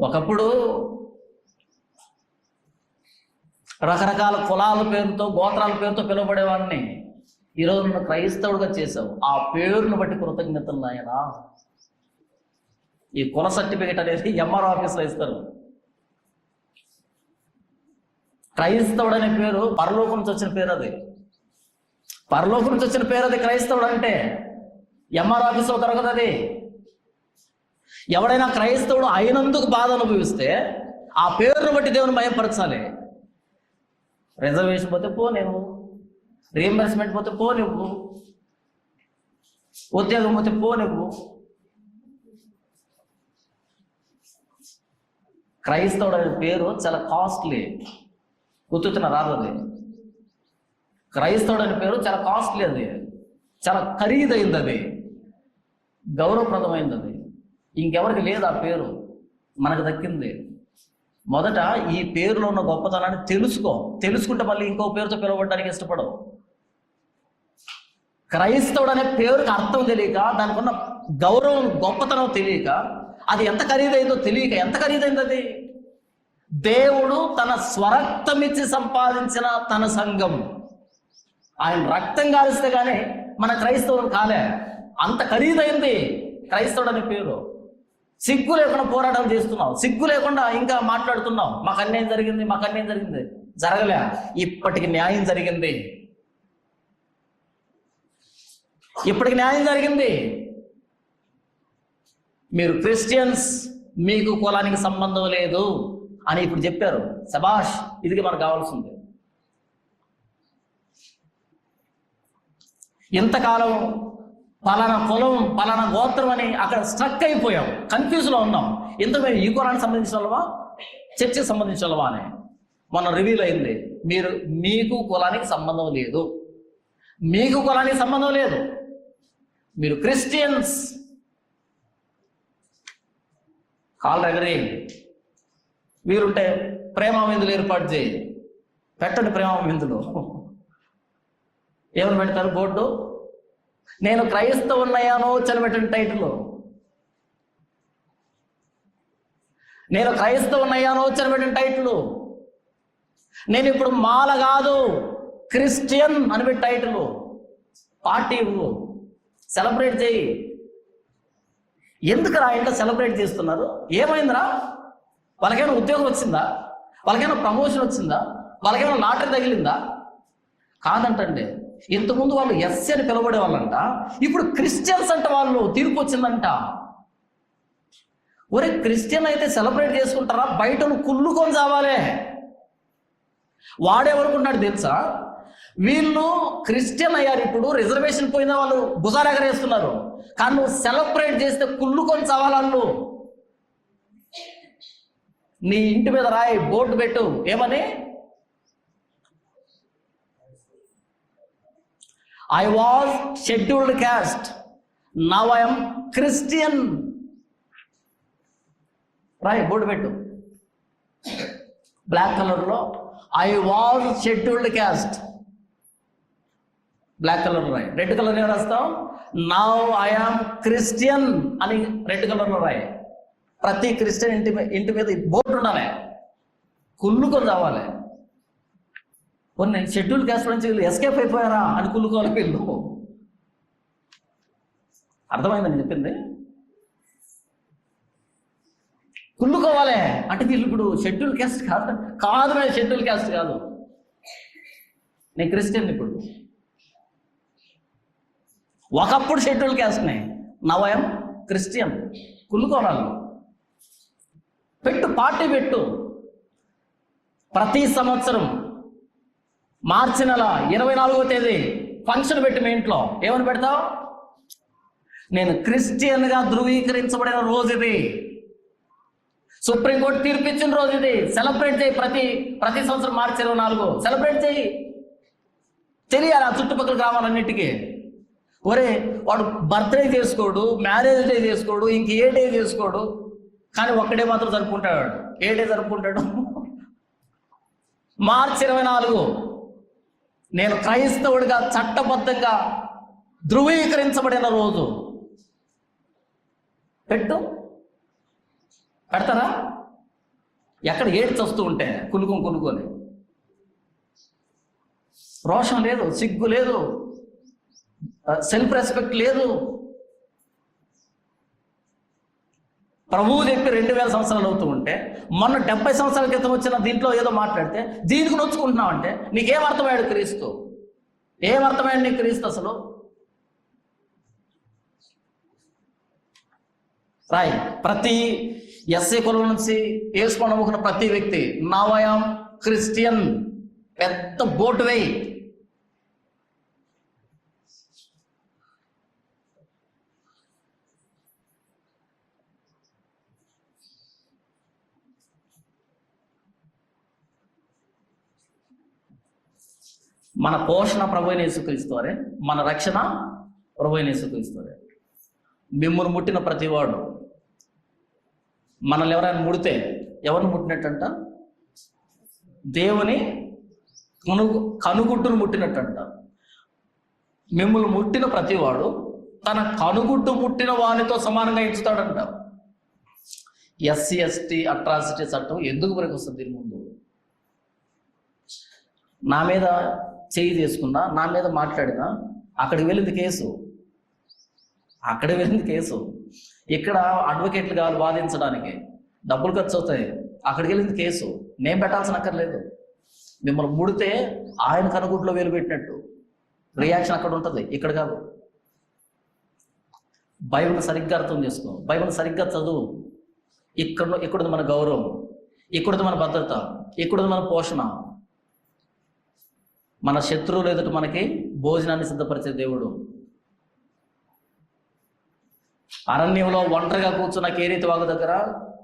ఒకప్పుడు రకరకాల కులాల పేరుతో, గోత్రాల పేరుతో పిలువబడేవాడిని. ఈరోజు నన్ను క్రైస్తవుడిగా చేశావు, ఆ పేరును బట్టి కృతజ్ఞతలు నాయనా. ఈ కుల సర్టిఫికేట్ అనేది ఎంఆర్ ఆఫీస్లో ఇస్తారు. క్రైస్తవుడు అనే పేరు పరలోకం నుంచి వచ్చిన పేరు. అది పరలోకం నుంచి వచ్చిన పేరు. అది క్రైస్తవుడు అంటే ఎంఆర్ ఆఫీస్లో దొరకదు అది. ఎవడైనా క్రైస్తవుడు అయినందుకు బాధ అనుభవిస్తే ఆ పేరును బట్టి దేవుని మహిమపరచాలి. రిజర్వేషన్ పోతే పో నువ్వు, రీఎంబర్స్మెంట్ పోతే పో నువ్వు, ఉద్యోగం పోతే పో నువ్వు. క్రైస్తవుడు అనే పేరు చాలా కాస్ట్లీ. గుర్తున్న రాదు అది. క్రైస్తవుడు అనే పేరు చాలా కాస్ట్లీ, అది చాలా ఖరీదైంది, అది గౌరవప్రదమైంది. అది ఇంకెవరికి లేదు ఆ పేరు, మనకు దక్కింది. మొదట ఈ పేరులో ఉన్న గొప్పతనాన్ని తెలుసుకుంటే మళ్ళీ ఇంకో పేరుతో పిలువబడడానికి ఇష్టపడవు. క్రైస్తవుడు అనే పేరుకి అర్థం తెలియక, దానికి ఉన్న గౌరవం, గొప్పతనం తెలియక, అది ఎంత ఖరీదైందో తెలియక, ఎంత ఖరీదైంది అది. దేవుడు తన స్వరక్తమిచ్చి సంపాదించిన తన సంఘం, ఆయన రక్తం కాలిస్తే కానీ మన క్రైస్తవులు కాలే. అంత ఖరీదైంది క్రైస్తవుడు అనే పేరు. సిగ్గు లేకుండా పోరాటం చేస్తున్నావు, సిగ్గు లేకుండా ఇంకా మాట్లాడుతున్నావు. మాకు అన్యాయం జరిగింది, మాకు అన్యాయం జరిగింది. జరగలే, ఇప్పటికి న్యాయం జరిగింది. ఇప్పటికి న్యాయం జరిగింది. మీరు క్రిస్టియన్స్, మీకు కులానికి సంబంధం లేదు అని ఇప్పుడు చెప్పారు. శబాష్, ఇది మనకు కావాల్సింది. ఇంతకాలం పలానా కులం, పలానా గోత్రం అని అక్కడ స్ట్రక్ అయిపోయాం, కన్ఫ్యూజ్లో ఉన్నాం. ఇంతకు మేము ఈ కులానికి సంబంధించిన వాళ్ళవా, చర్చికి సంబంధించిన వాళ్ళవా అని మొన్న రివీల్ అయింది. మీకు కులానికి సంబంధం లేదు, మీకు కులానికి సంబంధం లేదు. మీరు క్రిస్టియన్స్. కాల్ దగ్గరే వీరుంటే ప్రేమ విందులు ఏర్పాటు చేయి, పెట్టండి ప్రేమ విందులు. ఏమని పెడతారు బోర్డు? నేను క్రైస్తవున్నయ్యానో చనిపెట్టిన టైటిల్. నేను క్రైస్తవున్నయ్యానో చనిపెట్టిన టైటిల్. నేను ఇప్పుడు మాల కాదు, క్రిస్టియన్ అని పెట్టి టైటిల్. పార్టీ ఇవ్వు, సెలబ్రేట్ చేయి. ఎందుకు రా ఇంట్లో సెలబ్రేట్ చేస్తున్నారు? ఏమైందిరా? వాళ్ళకైనా ఉద్యోగం వచ్చిందా? వాళ్ళకైనా ప్రమోషన్ వచ్చిందా? వాళ్ళకైనా లాటరీ తగిలిందా? కాదంటండి. ఇంతకుముందు వాళ్ళు ఎస్సీ అని పిలవబడే వాళ్ళంట, ఇప్పుడు క్రిస్టియన్స్ అంట. వాళ్ళు తీర్పు వచ్చిందంట. ఒరే, క్రిస్టియన్ అయితే సెలబ్రేట్ చేసుకుంటారా? బయట కుళ్ళుకొని చావాలే. వాడేవనుకుంటాడు తెలుసా? వీళ్ళు క్రిస్టియన్ అయ్యారు, ఇప్పుడు రిజర్వేషన్ పోయిన వాళ్ళు భుజాలు ఎగరేస్తున్నారు. కానీ నువ్వు సెలబ్రేట్ చేస్తే కుళ్ళుకొని చావాళ్ళు. నీ ఇంటి మీద రాయి, బోర్డు పెట్టు, ఏమని? I was scheduled caste, now I'm Christian. రాయ్, బోర్డు పెట్టు బ్లాక్ కలర్లో. I was scheduled caste, black కలర్లో రాయి. రెడ్ కలర్ ఏం రాస్తాం? నవ్ ఐ ఆమ్ క్రిస్టియన్ అని రెడ్ కలర్లో రాయి. ప్రతి క్రిస్టియన్ ఇంటి మీద బోర్డు ఉండాలి, కుళ్ళుకొని రావాలి. కొన్ని షెడ్యూల్ క్యాస్ట్ నుంచి వీళ్ళు ఎస్కేప్ అయిపోయారా అని కుళ్ళుకోవాలి వీళ్ళు. అర్థమైందని చెప్పింది? కుళ్ళుకోవాలి అంటే వీళ్ళు ఇప్పుడు షెడ్యూల్ క్యాస్ట్ కాదు, షెడ్యూల్ క్యాస్ట్ కాదు, నేను క్రిస్టియన్. ఇప్పుడు ఒకప్పుడు షెడ్యూల్ క్యాస్ట్ని, నవ్ ఐ యామ్ క్రిస్టియన్. కుళ్ళుకోవాలి. పెట్టు, పార్టీ పెట్టు. ప్రతి సంవత్సరం మార్చి నెల 24వ తేదీ ఫంక్షన్ పెట్టి మీ ఇంట్లో ఏమని పెడతావు? నేను క్రిస్టియన్గా ధృవీకరించబడిన రోజు ఇది, సుప్రీంకోర్టు తీర్పిచ్చిన రోజు ఇది. సెలబ్రేట్ చేయి. ప్రతి సంవత్సరం మార్చి 24 సెలబ్రేట్ చేయి. తెలియాలి ఆ చుట్టుపక్కల గ్రామాలన్నిటికీ. ఒరే, వాడు బర్త్డే చేసుకోడు, మ్యారేజ్ డే చేసుకోడు, ఇంక ఏ డే చేసుకోడు, కానీ ఒక్కడే మాత్రం జరుపుకుంటాడు. ఏ డే జరుపుకుంటాడు? మార్చి 24 నేను క్రైస్తవుడిగా చట్టబద్ధంగా ధృవీకరించబడిన రోజు. పెడతారా? ఎక్కడ ఏడ్చి వస్తూ ఉంటే కులుకొని. రోషం లేదు, సిగ్గు లేదు, సెల్ఫ్ రెస్పెక్ట్ లేదు. ప్రభువు చెప్పి 2000 సంవత్సరాలు అవుతూ ఉంటే, మొన్న 70 సంవత్సరాల క్రితం వచ్చిన దీంట్లో ఏదో మాట్లాడితే దీనికి నొచ్చుకుంటున్నావు అంటే నీకేం అర్థమయ్యాడు క్రీస్తు? ఏం అర్థమయ్యాడు నీకు క్రీస్తు అసలు? రాయ్. ప్రతి ఎస్సీ కులం నుంచి వేసుకొని నమ్ముకున్న ప్రతి వ్యక్తి నవ్ ఐ యామ్ క్రిస్టియన్ పెద్ద బోటు వేయి. మన పోషణ ప్రభువైన యేసుక్రీస్తు వారే, మన రక్షణ ప్రభువైన యేసుక్రీస్తు వారే. మిమ్మల్ని ముట్టిన ప్రతివాడు, మనల్ని ఎవరైనా ముడితే ఎవరిని ముట్టినట్టంట? దేవుని కనుగుడ్డును ముట్టినట్టంట. మిమ్మల్ని ముట్టిన ప్రతివాడు తన కనుగుడ్డు ముట్టిన వానితో సమానంగా ఎంచుతాడంట. ఎస్సీ ఎస్టీ అట్రాసిటీ చట్టం ఎందుకు పనికి వస్తుంది? దీని ముందు నా మీద చేయి చేసుకున్నా, నా మీద మాట్లాడినా అక్కడికి వెళ్ళింది కేసు. ఇక్కడ అడ్వకేట్లు కావాలి వాదించడానికి, డబ్బులు ఖర్చు అవుతాయి. అక్కడికి వెళ్ళింది కేసు. నేను పెట్టాల్సిన అక్కర్లేదు. మిమ్మల్ని ముడితే ఆయన కనుగుడ్లో వేలు పెట్టినట్టు రియాక్షన్ అక్కడ ఉంటుంది, ఇక్కడ కాదు. బైబిల్ సరిగ్గా అర్థం చేసుకో, బైబిల్ సరిగ్గా చదువు. ఇక్కడది మన గౌరవం, ఇక్కడది మన భద్రత, ఇక్కడది మన పోషణ. మన శత్రువులు ఎదుట మనకి భోజనాన్ని సిద్ధపరిచే దేవుడు. అరణ్యంలో ఒంటరిగా కూర్చున్న కేరీతి వాగు దగ్గర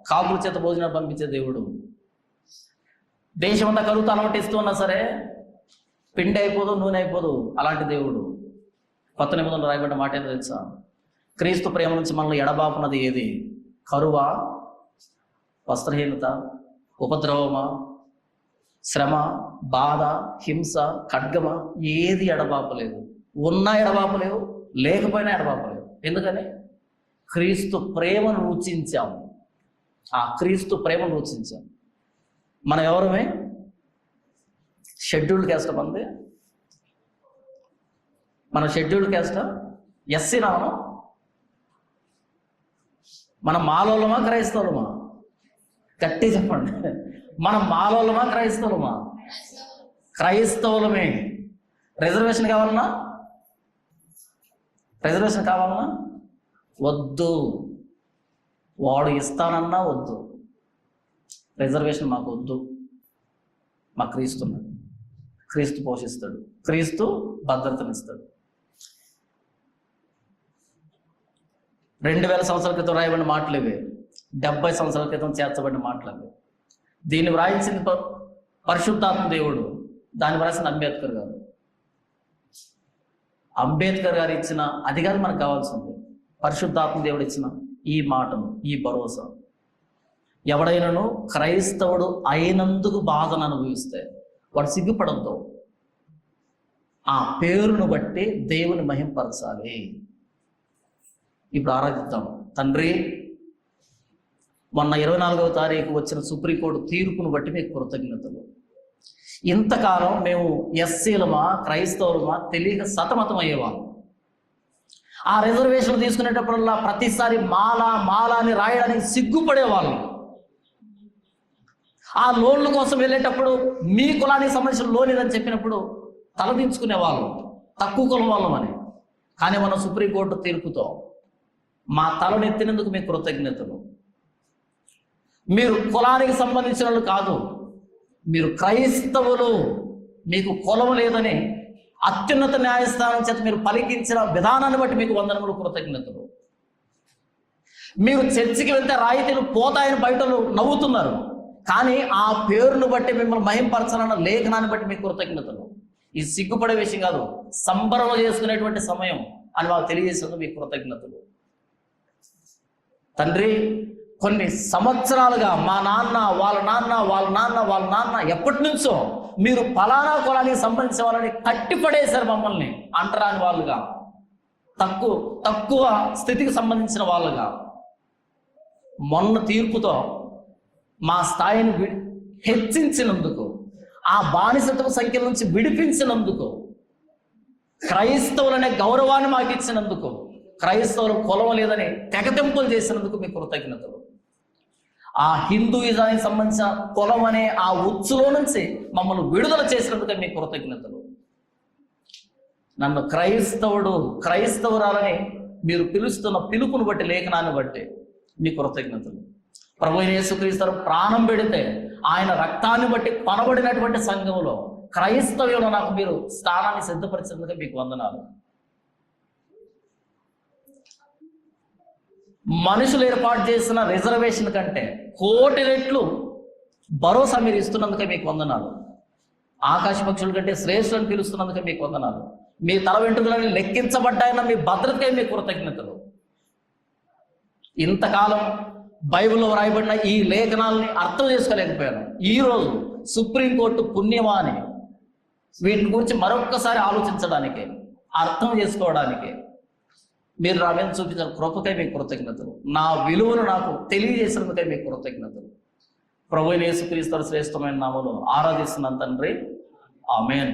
కాకుల చేత భోజనం పంపించే దేవుడు. దేశం అంతా కరువుతో అలవాటిస్తూ ఉన్నా సరే పిండి అయిపోదు, నూనె అయిపోదు, అలాంటి దేవుడు. కొత్త నిబంధనలు రాయబడ్డ మాట ఏదో తెలుసా? క్రీస్తు ప్రేమ నుంచి మనల్ని ఎడబాపున్నది ఏది? కరువా, వస్త్రహీనత, ఉపద్రవమా, శ్రమ, బాధ, హింస, ఖడ్గమ, ఏది ఎడబాపలేదు. ఉన్నా ఎడబాపలేవు, లేకపోయినా ఎడబాపలేవు. ఎందుకని? క్రీస్తు ప్రేమను రుచించాం. ఆ క్రీస్తు ప్రేమను రుచించాం. మనం ఎవరమే? Scheduled caste. మన షెడ్యూల్డ్ క్యాస్ట్ ఎస్సీ రావడం. మనం మాలోలమా క్రైస్తవులమా? గట్టి చెప్పండి. మనం మాలోలమా క్రైస్తవులమా? క్రైస్తవులమే. రిజర్వేషన్ కావాలన్నా వద్దు. వాడు ఇస్తానన్నా వద్దు. రిజర్వేషన్ మాకు వద్దు. మా క్రీస్తున్నాడు, క్రీస్తు పోషిస్తాడు, క్రీస్తు భద్రతనిస్తాడు. 2000 సంవత్సరాల క్రితం రాయబడిన మాటలు ఇవే. 70 సంవత్సరాల క్రితం చేర్చబడిన మాటలు అవి. దీన్ని వ్రాయించింది పరిశుద్ధాత్మ దేవుడు, దాన్ని వ్రాసిన అంబేద్కర్ గారు. అంబేద్కర్ గారు ఇచ్చిన అది కాదు మనకు కావాల్సింది. పరిశుద్ధాత్మ దేవుడు ఇచ్చిన ఈ మాటను, ఈ భరోసా. ఎవడైనాను క్రైస్తవుడు అయినందుకు బాధను అనుభవిస్తే వాడు సిగ్గుపడంతో ఆ పేరును బట్టి దేవుని మహింపరచాలి. ఇప్పుడు ఆరాధిద్దాం. తండ్రి, మొన్న 24వ తారీఖు వచ్చిన సుప్రీంకోర్టు తీర్పును బట్టి మీకు కృతజ్ఞతలు. ఇంతకాలం మేము ఎస్సీలమా క్రైస్తవులమా తెలియక సతమతం అయ్యేవాళ్ళం. ఆ రిజర్వేషన్లు తీసుకునేటప్పుడల్లా ప్రతిసారి మాల అని రాయడానికి సిగ్గుపడేవాళ్ళం. ఆ లోన్ల కోసం వెళ్ళేటప్పుడు మీ కులానికి సంబంధించిన లోన్ ఏదని చెప్పినప్పుడు తలదించుకునే వాళ్ళం, తక్కువ కులం వాళ్ళం అని. కానీ మన సుప్రీంకోర్టు తీర్పుతో మా తలనెత్తినందుకు మీకు కృతజ్ఞతలు. మీరు కులానికి సంబంధించిన వాళ్ళు కాదు, మీరు క్రైస్తవులు, మీకు కులం లేదని అత్యున్నత న్యాయస్థానం చేత మీరు పలికించిన విధానాన్ని బట్టి మీకు వందనములు, కృతజ్ఞతలు. మీరు చర్చికి వెళ్తే రాయితీలు పోతాయని బయట నవ్వుతున్నారు, కానీ ఆ పేరును బట్టి మిమ్మల్ని మహింపరచాలన్న లేఖనాన్ని బట్టి మీకు కృతజ్ఞతలు. ఈ సిగ్గుపడే విషయం కాదు, సంబరం చేసుకునేటువంటి సమయం అని వాళ్ళు తెలియజేసేందుకు మీకు కృతజ్ఞతలు. తండ్రి, కొన్ని సంవత్సరాలుగా మా నాన్న వాళ్ళ నాన్న ఎప్పటి నుంచో మీరు ఫలానా కులానికి సంబంధించిన వాళ్ళని కట్టిపడేశారు, మమ్మల్ని అంటరాని వాళ్ళుగా, తక్కువ స్థితికి సంబంధించిన వాళ్ళుగా. మొన్న తీర్పుతో మా స్థాయిని హెచ్చించినందుకు, ఆ బానిసత్వ సంఖ్య నుంచి విడిపించినందుకు, క్రైస్తవులనే గౌరవాన్ని మాకు ఇచ్చినందుకు, క్రైస్తవులు కులం లేదని తెగతింపులు చేసినందుకు మీకు కృతజ్ఞతలు. ఆ హిందూయిజానికి సంబంధించిన కులం అనే ఆ ఉచ్చులో నుంచి మమ్మల్ని విడుదల చేసినందుకు మీకు కృతజ్ఞతలు. నన్ను క్రైస్తవురాలని మీరు పిలుస్తున్న పిలుపును బట్టి, లేఖనాన్ని బట్టి మీకు కృతజ్ఞతలు. ప్రభువైన యేసుక్రీస్తు ప్రాణం పెడితే ఆయన రక్తాన్ని బట్టి కొనబడినటువంటి సంఘంలో, క్రైస్తవ్యంలో నాకు మీరు స్థానాన్ని సిద్ధపరిచినందుకు మీకు వందనాలు. మనుషులు ఏర్పాటు చేసిన రిజర్వేషన్ కంటే 1,000,000 రెట్లు భరోసా మీరు ఇస్తున్నందుకే మీకు వందనాలు. ఆకాశ పక్షుల కంటే శ్రేష్ఠులను పిలుస్తున్నందుకే మీకు వందనాలు. మీ తల వెంట్రుకలని లెక్కించబడ్డాయన్న మీ భద్రతకే మీకు కృతజ్ఞతలు. ఇంతకాలం బైబిల్లో వ్రాయబడిన ఈ లేఖనాలని అర్థం చేసుకోలేకపోయాను. ఈరోజు సుప్రీంకోర్టు పుణ్యమా అని వీటిని గురించి మరొక్కసారి ఆలోచించడానికి, అర్థం చేసుకోవడానికి మీరు నా మీద చూపించిన కృపకై మీకు కృతజ్ఞతలు. నా విలువను నాకు తెలియజేసినందుకై మీకు కృతజ్ఞతలు. ప్రభువైన యేసుక్రీస్తు శ్రేష్టమైన నామములో ఆరాధిస్తున్నాను తండ్రి. ఆమేన్.